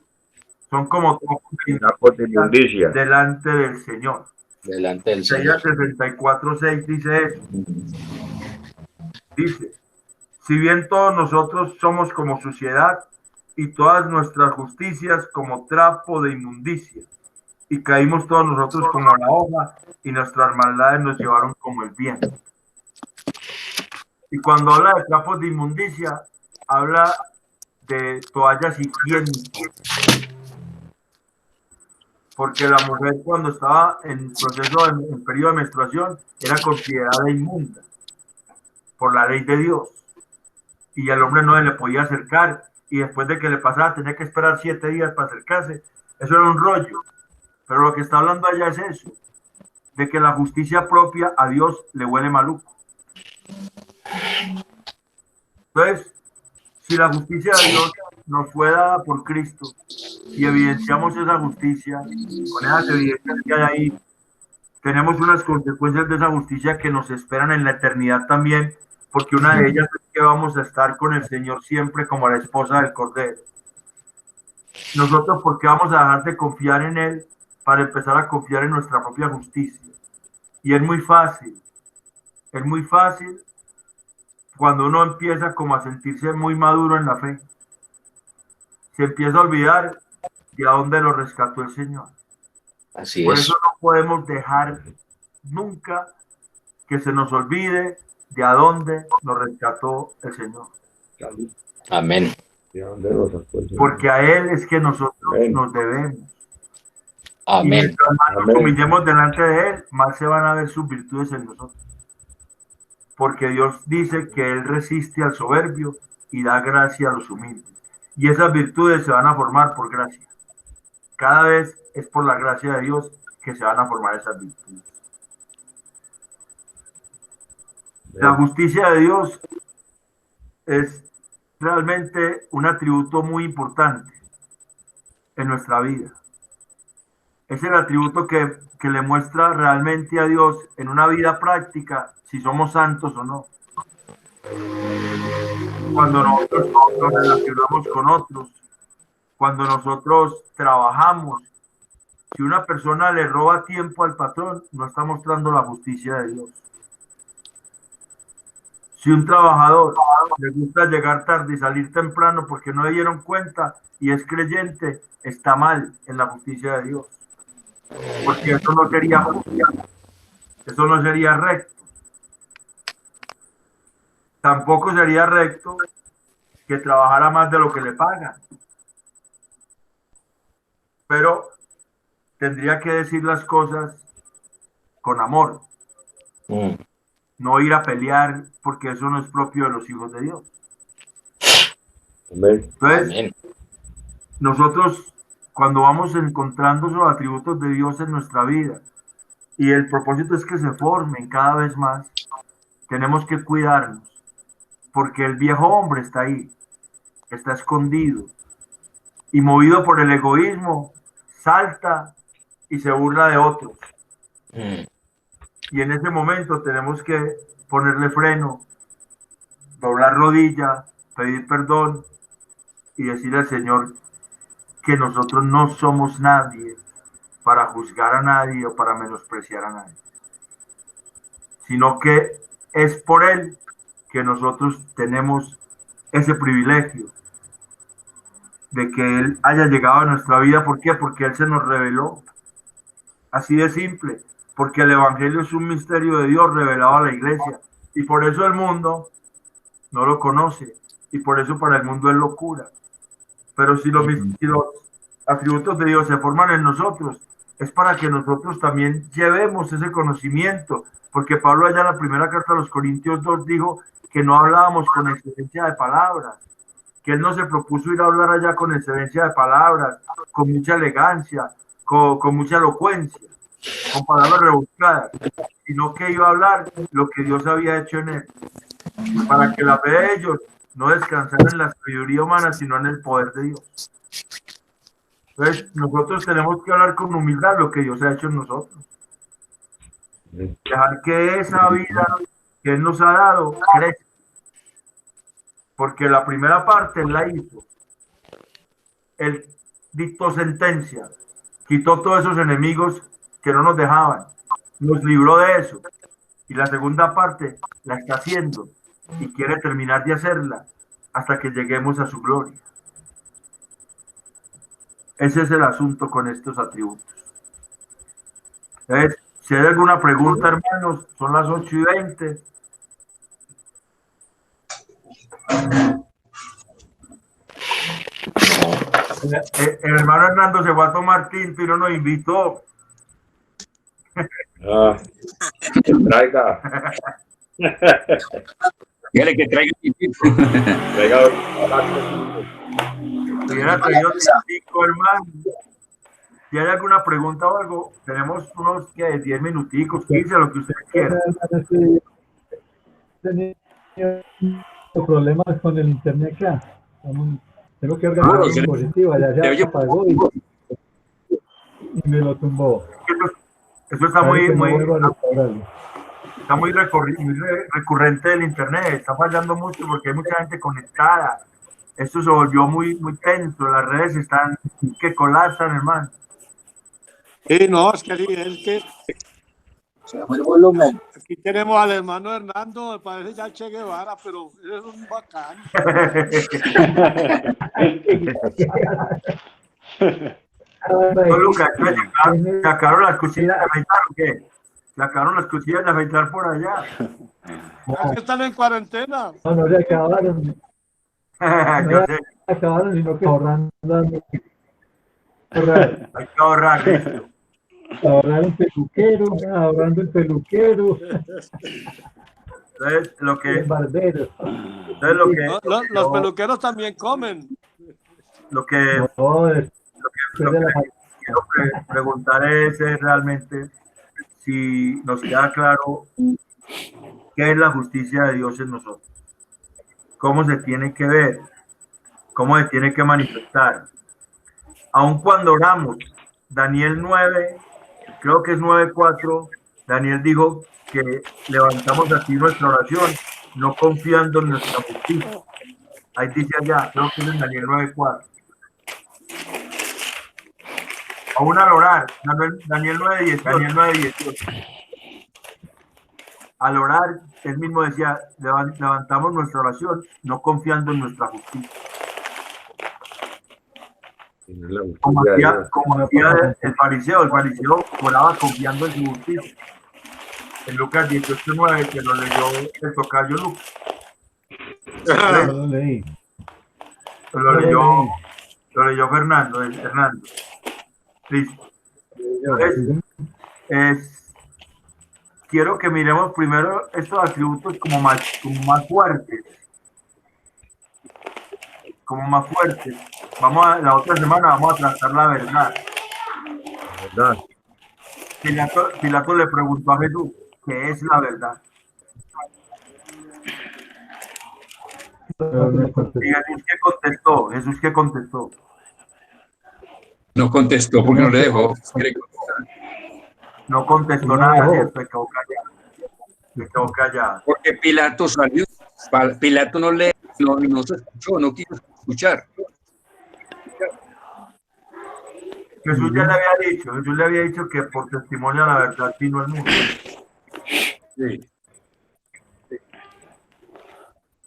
Son como trapos de inmundicia delante del Señor. Delante del Señor. Isaías 64:6 dice eso. Dice, si bien todos nosotros somos como suciedad y todas nuestras justicias como trapo de inmundicia, y caímos todos nosotros como la hoja y nuestras maldades nos llevaron como el viento. Y cuando habla de trapos de inmundicia, habla de toallas higiénicas. Porque la mujer cuando estaba en proceso, en periodo de menstruación, era considerada inmunda por la ley de Dios. Y el hombre no le podía acercar. Y después de que le pasaba, tenía que esperar 7 días para acercarse. Eso era un rollo. Pero lo que está hablando allá es eso, de que la justicia propia a Dios le huele maluco. Entonces, si la justicia de Dios nos fue dada por Cristo y evidenciamos esa justicia, con esas evidencias que hay ahí, tenemos unas consecuencias de esa justicia que nos esperan en la eternidad también, porque una de ellas es que vamos a estar con el Señor siempre como la esposa del Cordero. Nosotros, porque vamos a dejar de confiar en Él para empezar a confiar en nuestra propia justicia. Y es muy fácil cuando uno empieza como a sentirse muy maduro en la fe. Se empieza a olvidar de a dónde lo rescató el Señor. Así Por es. eso no podemos dejar nunca que se nos olvide de a dónde nos rescató el Señor. Amén. Porque a Él es que nosotros nos debemos. Amén. Y mientras más nos humillemos delante de Él, más se van a ver sus virtudes en nosotros. Porque Dios dice que Él resiste al soberbio y da gracia a los humildes. Y esas virtudes se van a formar por gracia. Cada vez es por la gracia de Dios que se van a formar esas virtudes. La justicia de Dios es realmente un atributo muy importante en nuestra vida. Es el atributo que le muestra realmente a Dios en una vida práctica si somos santos o no. Cuando nosotros nos relacionamos con otros, cuando nosotros trabajamos, si una persona le roba tiempo al patrón, no está mostrando la justicia de Dios. Si un trabajador le gusta llegar tarde y salir temprano porque no le dieron cuenta y es creyente, está mal en la justicia de Dios. Porque eso no sería justicia, eso no sería recto. Tampoco sería recto que trabajara más de lo que le pagan. Pero tendría que decir las cosas con amor. No ir a pelear, porque eso no es propio de los hijos de Dios. Entonces, nosotros cuando vamos encontrando esos atributos de Dios en nuestra vida, y el propósito es que se formen cada vez más, tenemos que cuidarnos, porque el viejo hombre está ahí, está escondido, y movido por el egoísmo, salta y se burla de otros. Y en ese momento tenemos que ponerle freno, doblar rodilla, pedir perdón y decirle al Señor que nosotros no somos nadie para juzgar a nadie o para menospreciar a nadie, sino que es por Él que nosotros tenemos ese privilegio de que Él haya llegado a nuestra vida. ¿Por qué? Porque Él se nos reveló. Así de simple. Porque el Evangelio es un misterio de Dios revelado a la iglesia. Y por eso el mundo no lo conoce. Y por eso para el mundo es locura. Pero si los atributos de Dios se forman en nosotros, es para que nosotros también llevemos ese conocimiento. Porque Pablo allá en la primera carta a los Corintios 2 dijo que no hablábamos con excelencia de palabras. Que él no se propuso ir a hablar allá con excelencia de palabras, con mucha elegancia, con mucha elocuencia, con palabras rebuscadas, sino que iba a hablar lo que Dios había hecho en él, para que la fe de ellos no descansara en la sabiduría humana, sino en el poder de Dios. Entonces, nosotros tenemos que hablar con humildad lo que Dios ha hecho en nosotros. Dejar que esa vida que Él nos ha dado crezca. Porque la primera parte Él la hizo. Él dictó sentencia, quitó todos esos enemigos que no nos dejaban, nos libró de eso. Y la segunda parte la está haciendo y quiere terminar de hacerla hasta que lleguemos a su gloria. Ese es el asunto con estos atributos. Entonces, si hay alguna pregunta, hermanos, son las 8:20. El hermano Hernando se fue a tomar tinto y no nos invitó. Traiga. Dígale que traiga mi tinto. Traiga. Hubiera traído tintico, hermano. Si hay alguna pregunta o algo, tenemos unos 10 minuticos, 15, lo que ustedes quieran. Tenía problemas con el internet acá. Tengo que organizar un dispositivo, ya se apagó y me lo tumbó. Eso está muy recurrente del internet, está fallando mucho porque hay mucha gente conectada. Esto se volvió muy tenso, las redes están que colapsan, hermano. Sí, no, es que aquí tenemos al hermano Hernando, me parece ya Che Guevara, pero es un bacán. No, Lucas, sacaron las cuchillas de afeitar, ¿o qué? Sacaron las cuchillas de afeitar por allá. ¿Ya que están en cuarentena? No se acabaron. Yo sé. Acabaron, sino que ahorrando. Hay que ahorrar esto. Ahorrar el peluquero, ahorrando el peluquero. Entonces, el barbero. Los peluqueros también comen. Lo que quiero preguntar es realmente si nos queda claro qué es la justicia de Dios en nosotros, cómo se tiene que ver, cómo se tiene que manifestar. Aun cuando oramos, Daniel 9, creo que es 9:4, Daniel dijo que levantamos aquí nuestra oración, no confiando en nuestra justicia. Ahí dice allá, creo que es en Daniel 9:4. Aún al orar, Daniel 9:18. Al orar, él mismo decía, levantamos nuestra oración, no confiando en nuestra justicia. Como hacía el fariseo oraba confiando en su justicia. En Lucas 18:9, que lo leyó el tocayo Lucas. Lo leí. Lo leyó Fernando. Listo. Entonces, quiero que miremos primero estos atributos como más fuertes. La otra semana vamos a tratar la verdad. Pilato le preguntó a Jesús, ¿qué es la verdad? ¿Y Jesús qué contestó? No contestó porque no le dejó. No contestó nada, ¿cierto? Se quedó callado. Porque Pilato salió. Pilato no se escuchó, no quiso escuchar. Jesús ya le había dicho que por testimonio a la verdad vino al mundo. Sí.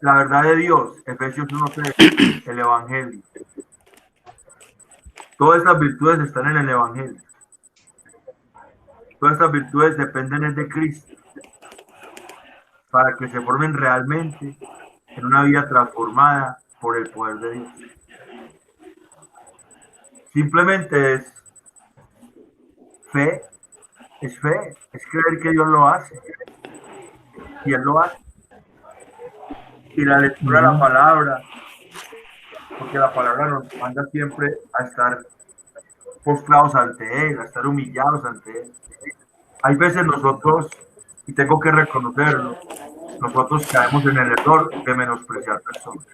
La verdad de Dios, Efesios 1:3, el Evangelio. Todas estas virtudes están en el Evangelio. Todas estas virtudes dependen de Cristo para que se formen realmente en una vida transformada por el poder de Dios. Simplemente es fe, es creer que Dios lo hace. Y Él lo hace. Y la lectura de la palabra, porque la palabra nos manda siempre a estar postrados ante Él, a estar humillados ante Él. Hay veces nosotros, y tengo que reconocerlo, nosotros caemos en el error de menospreciar personas.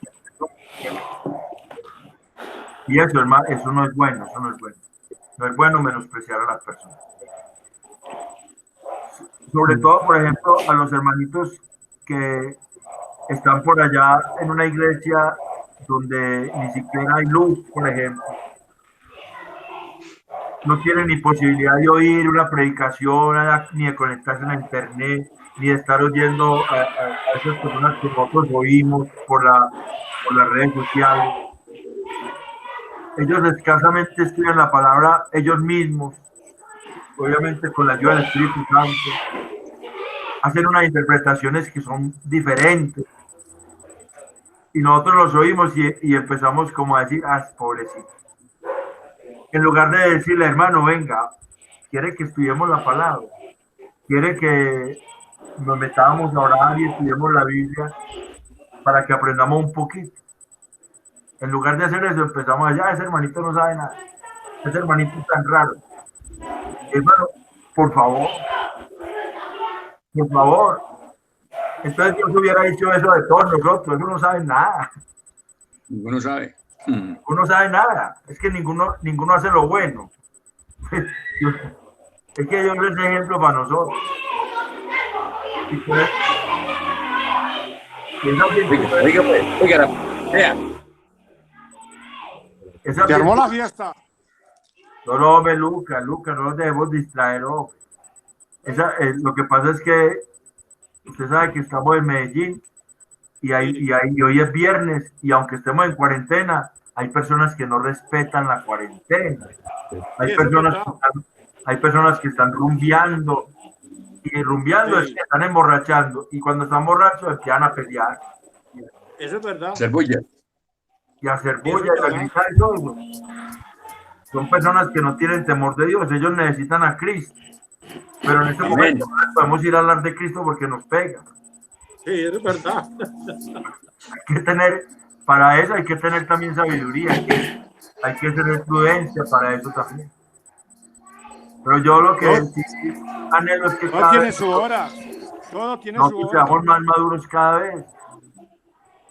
Y eso, hermano, eso no es bueno, eso no es bueno. No es bueno menospreciar a las personas. Sobre todo, por ejemplo, a los hermanitos que están por allá en una iglesia donde ni siquiera hay luz, por ejemplo. No tienen ni posibilidad de oír una predicación, ni de conectarse a internet, ni de estar oyendo a esas personas que nosotros oímos por las redes sociales. Ellos escasamente estudian la palabra ellos mismos, obviamente con la ayuda del Espíritu Santo. Hacen unas interpretaciones que son diferentes. Y nosotros los oímos y empezamos como a decir, pobrecito. En lugar de decirle, hermano, venga, quiere que estudiemos la palabra, quiere que nos metamos a orar y estudiemos la Biblia para que aprendamos un poquito. En lugar de hacer eso, empezamos allá, ese hermanito no sabe nada, ese hermanito es tan raro. Hermano, por favor, por favor. Entonces Dios hubiera dicho eso de todos nosotros, eso no sabe nada. Ninguno sabe. Ninguno sabe nada, es que ninguno hace lo bueno. Es que Dios es ejemplo para nosotros. Y pues, Oiga, vea. Se armó la fiesta. No, hombre, Lucas, no nos debemos distraer, hombre. Lo que pasa es que usted sabe que estamos en Medellín y hoy es viernes y aunque estemos en cuarentena, hay personas que no respetan la cuarentena. Hay personas que están rumbeando y rumbeando es que están emborrachando y cuando están borrachos empiezan a pelear. Eso es verdad. Hacer bulla. Y hacer bulla y a gritar y todo. Son personas que no tienen temor de Dios, ellos necesitan a Cristo. Pero en este momento no podemos ir a hablar de Cristo porque nos pega. Sí, es verdad. Hay que tener, para eso hay que tener también sabiduría, hay que tener prudencia para eso también. Pero yo lo que anhelo es que todo tiene su hora. Todo tiene su hora. Seamos más maduros cada vez.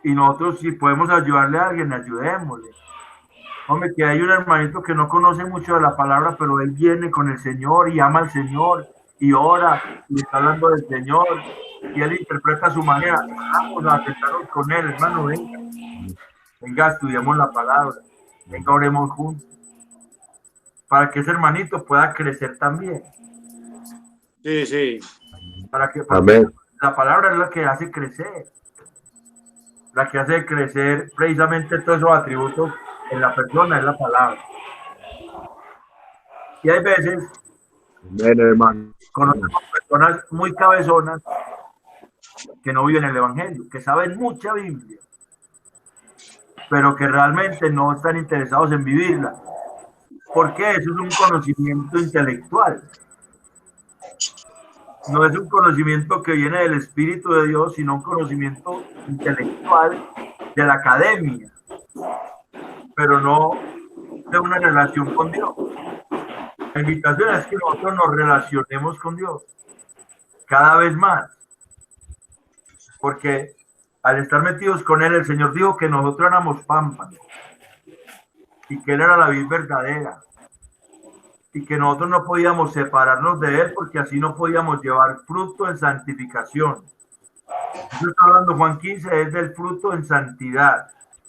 Y nosotros, si podemos ayudarle a alguien, ayudémosle. Hombre, que hay un hermanito que no conoce mucho de la palabra, pero él viene con el Señor y ama al Señor y ora y está hablando del Señor y él interpreta a su manera. Vamos a aceptarnos con él, hermano, venga. Venga, estudiemos la palabra. Venga, oremos juntos. Para que ese hermanito pueda crecer también. Sí, sí. Para que Amén. La palabra es la que hace crecer. La que hace crecer precisamente todos esos atributos en la persona, es la palabra. Y hay veces conocemos personas muy cabezonas que no viven el Evangelio, que saben mucha Biblia, pero que realmente no están interesados en vivirla. Porque eso es un conocimiento intelectual. No es un conocimiento que viene del Espíritu de Dios, sino un conocimiento intelectual de la academia, pero no de una relación con Dios. La invitación es que nosotros nos relacionemos con Dios cada vez más, porque al estar metidos con Él, el Señor dijo que nosotros éramos pámpanos y que Él era la vid verdadera y que nosotros no podíamos separarnos de Él porque así no podíamos llevar fruto en santificación. Yo estoy hablando, Juan 15, es del fruto en santidad,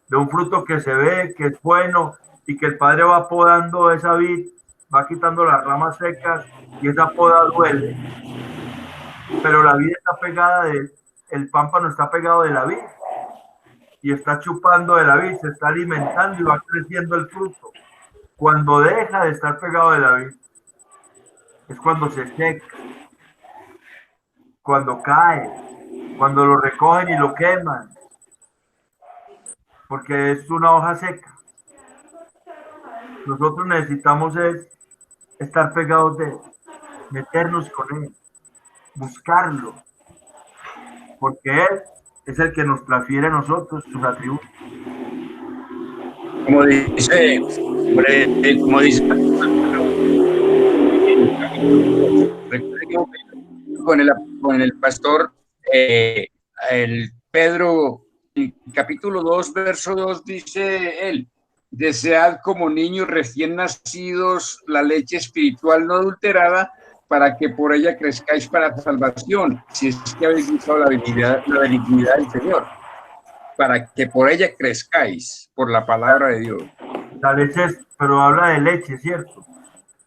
de un fruto que se ve, que es bueno y que el Padre va podando esa vid, va quitando las ramas secas y esa poda duele. Pero la vid está pegada el pámpano está pegado de la vid y está chupando de la vid, se está alimentando y va creciendo el fruto. Cuando deja de estar pegado de la vid, es cuando se seca, cuando cae, cuando lo recogen y lo queman, porque es una hoja seca. Nosotros necesitamos estar pegados de Él, meternos con Él, buscarlo, porque Él es el que nos transfiere a nosotros sus atributos. Como dice Recuerde que con el pastor el Pedro, en capítulo 2, verso 2, dice él: desead como niños recién nacidos la leche espiritual no adulterada, para que por ella crezcáis para salvación, si es que habéis gustado la benignidad del Señor, para que por ella crezcáis por la palabra de Dios. La leche pero habla de leche, ¿cierto?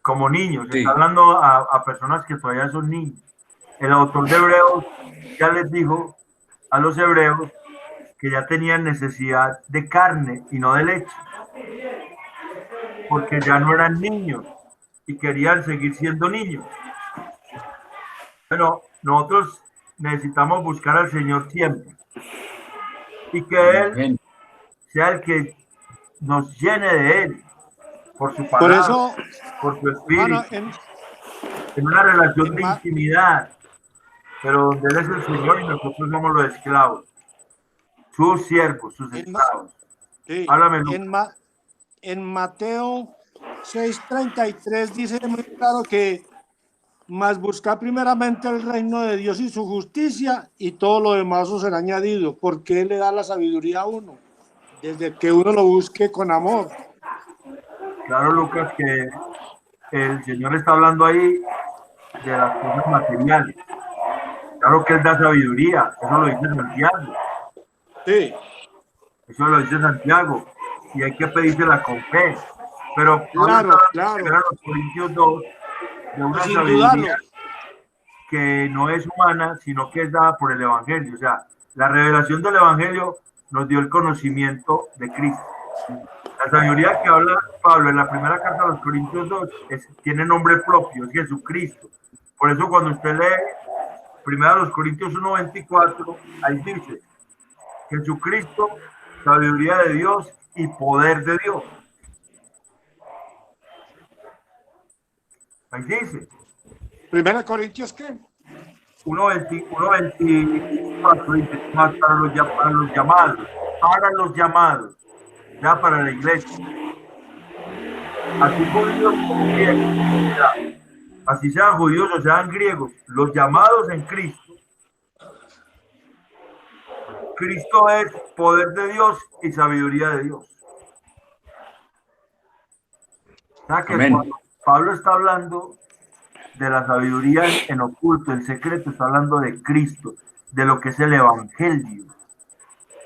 Como niños, Sí. está hablando a personas que todavía son niños. El autor de Hebreos ya les dijo a los hebreos que ya tenían necesidad de carne y no de leche, porque ya no eran niños y querían seguir siendo niños. Pero nosotros necesitamos buscar al Señor siempre y que Él sea el que nos llene de Él, por su Por palabra, eso, por su espíritu, hermano, en una relación de intimidad, pero donde Él es el Señor y nosotros somos los esclavos, sus siervos, sus esclavos. sí, Háblame, Lucas. en Mateo 6:33 dice muy claro que mas buscar primeramente el reino de Dios y su justicia, y todo lo demás os será añadido, porque Él le da la sabiduría a uno, desde que uno lo busque con amor. Claro, Lucas, que el Señor está hablando ahí de las cosas materiales. Claro que Él da sabiduría, eso lo dice Santiago. Sí. Eso lo dice Santiago, y hay que pedírsela con fe. Pero claro, claro. En los Corintios 2, de una sin sabiduría dudarlo, que no es humana, sino que es dada por el Evangelio. O sea, la revelación del Evangelio nos dio el conocimiento de Cristo. La sabiduría que habla Pablo en la primera carta a los Corintios 2 tiene nombre propio, es Jesucristo. Por eso cuando usted lee primero a los Corintios 1:24, ahí dice: Jesucristo, sabiduría de Dios y poder de Dios. Ahí dice. ¿Primera Corintios qué? 1:24 dice: más para los llamados, ya para la iglesia. Así judíos como griegos, así sean judíos o sean griegos, los llamados en Cristo. Cristo es poder de Dios y sabiduría de Dios. O sea que cuando Pablo está hablando de la sabiduría en oculto, en secreto, está hablando de Cristo, de lo que es el Evangelio.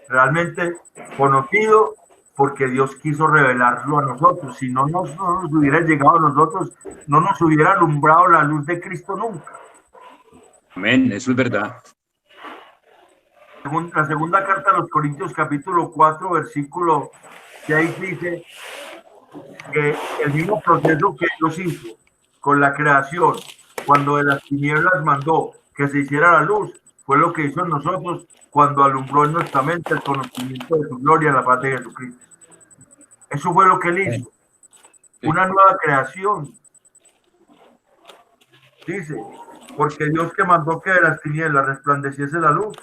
Realmente conocido porque Dios quiso revelarlo a nosotros. Si no nos hubiera llegado a nosotros, no nos hubiera alumbrado la luz de Cristo nunca. Amén, eso es verdad. La segunda carta a los Corintios, capítulo 4, versículo 6, dice que el mismo proceso que Dios hizo con la creación, cuando de las tinieblas mandó que se hiciera la luz, fue lo que hizo en nosotros cuando alumbró en nuestra mente el conocimiento de su gloria, la paz de Jesucristo. Eso fue lo que Él hizo. Una nueva creación. Dice, porque Dios que mandó que de las tinieblas resplandeciese la luz,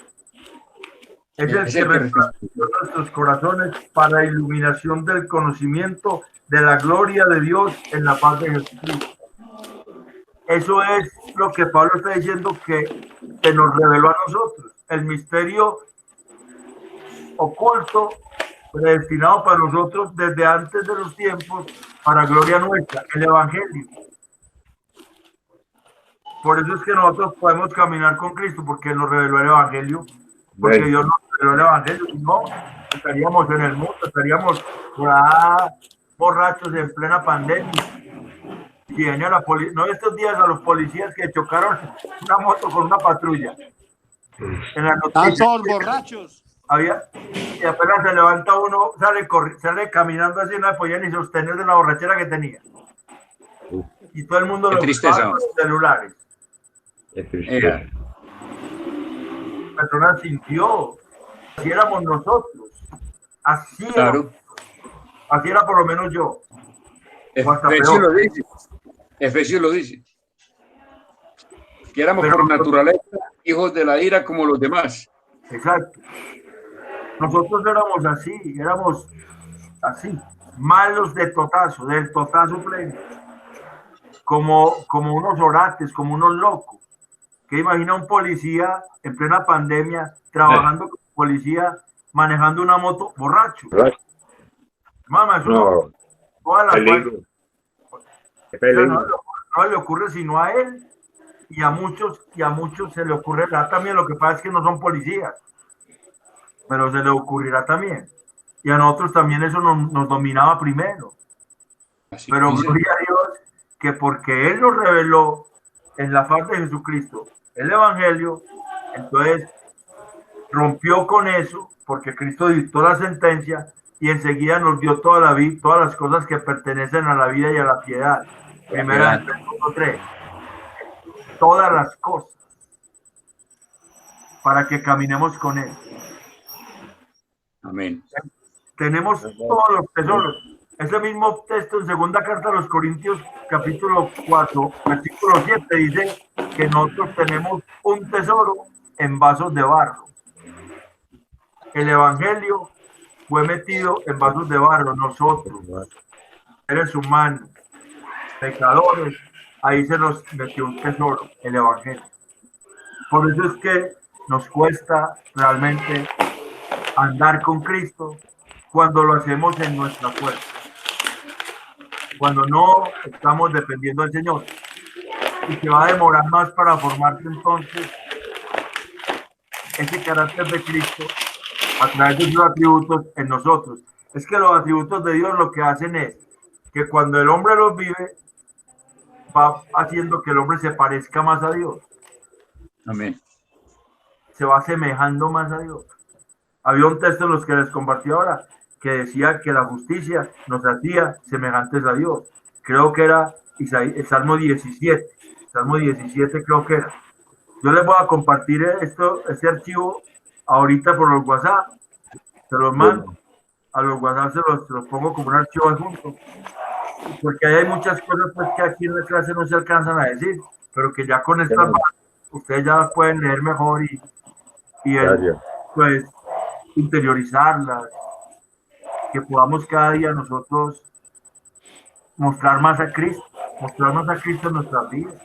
es el que resplandeció nuestros corazones para iluminación del conocimiento de la gloria de Dios en la paz de Jesucristo. Eso es lo que Pablo está diciendo que se nos reveló a nosotros. El misterio oculto, predestinado para nosotros desde antes de los tiempos, para gloria nuestra, el Evangelio. Por eso es que nosotros podemos caminar con Cristo, porque nos reveló el Evangelio, porque Dios nos reveló el Evangelio. Si no, estaríamos en el mundo, estaríamos por ahí borrachos en plena pandemia. Si venía la policía, no estos días a los policías que chocaron una moto con una patrulla. En la noticia, todos borrachos. Y apenas se levanta uno, sale caminando así, no podía ni sostener de la borrachera que tenía. Y todo el mundo lo tristeza. con los celulares. La persona sintió, así éramos nosotros, así Claro. Así era por lo menos yo. Efesios lo dice. Efesios lo dice. Que éramos por naturaleza hijos de la ira como los demás. Exacto. Nosotros éramos así, malos de totazo, del totazo pleno. como unos orates, como unos locos. ¿Qué imagina un policía en plena pandemia trabajando como policía manejando una moto borracho? Mamá, eso No, todas las peligro. Qué peligro. no le ocurre sino a él y a muchos se le ocurrirá también. Lo que pasa es que no son policías, pero se le ocurrirá también. Y a nosotros también eso nos dominaba primero. Así Pero dice. gloria a Dios que porque Él nos reveló en la faz de Jesucristo el Evangelio, entonces rompió con eso, porque Cristo dictó la sentencia y enseguida nos dio toda la vida, todas las cosas que pertenecen a la vida y a la piedad. Primera de Pedro 3. Todas las cosas para que caminemos con Él. Amén. Tenemos todos los tesoros. Ese mismo texto en segunda carta a los Corintios, capítulo 4, versículo 7, dice que nosotros tenemos un tesoro en vasos de barro. El Evangelio fue metido en vasos de barro. Nosotros, seres humanos, pecadores, ahí se nos metió un tesoro, el Evangelio. Por eso es que nos cuesta realmente andar con Cristo cuando lo hacemos en nuestra fuerza, cuando no estamos dependiendo del Señor, y que va a demorar más para formarse entonces ese carácter de Cristo a través de sus atributos en nosotros. Es que los atributos de Dios lo que hacen es que cuando el hombre los vive, va haciendo que el hombre se parezca más a Dios. Amén. Se va asemejando más a Dios. Había un texto en los que les compartí ahora que decía que la justicia nos hacía semejantes a Dios. Creo que era el Salmo 17. Salmo 17 creo que era. Yo les voy a compartir este archivo ahorita por los WhatsApp. Se los mando. A los WhatsApp se los pongo como un archivo adjunto. Porque hay muchas cosas pues, que aquí en la clase no se alcanzan a decir, pero que ya con estas ustedes ya las pueden leer mejor y pues interiorizarlas, que podamos cada día nosotros mostrar más a Cristo en nuestras vidas.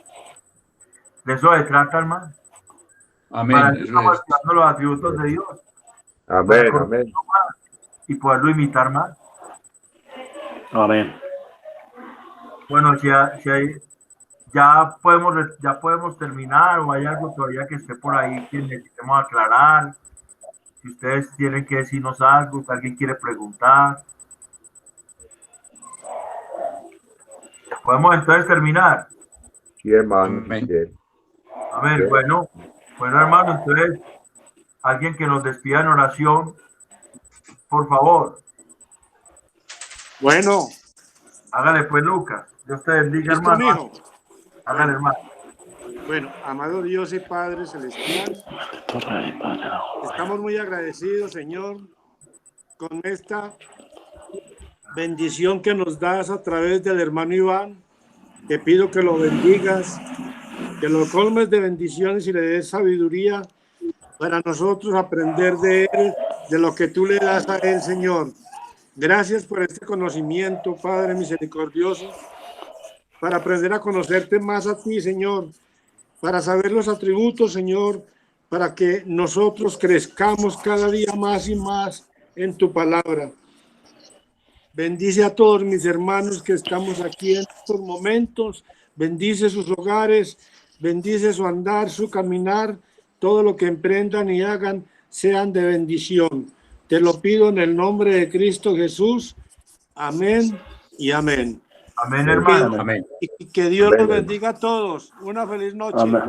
De eso se trata, hermano. Amén. Para eso estamos estudiando los atributos de Dios. Amén, amén. Y poderlo imitar más. Amén. Bueno, si hay, ya podemos terminar, o hay algo todavía que esté por ahí que necesitemos aclarar. Si ustedes tienen que decirnos algo, si alguien quiere preguntar. ¿Podemos entonces terminar? Sí, hermano. Amén. A ver, bueno, hermano, entonces, alguien que nos despida en oración, por favor. Bueno. Hágale pues, Lucas. Dios te bendiga, hermano. Hágale, hermano. Bueno, amado Dios y Padre Celestial, estamos muy agradecidos, Señor, con esta bendición que nos das a través del hermano Iván. Te pido que lo bendigas, que lo colmes de bendiciones y le des sabiduría para nosotros aprender de él, de lo que tú le das a él, Señor. Gracias por este conocimiento, Padre misericordioso, para aprender a conocerte más a ti, Señor, para saber los atributos, Señor, para que nosotros crezcamos cada día más y más en tu palabra. Bendice a todos mis hermanos que estamos aquí en estos momentos, bendice sus hogares, bendice su andar, su caminar, todo lo que emprendan y hagan sean de bendición. Te lo pido en el nombre de Cristo Jesús. Amén y amén. Amén, hermano. Amén. Y que Dios los bendiga a todos. Una feliz noche. Amén.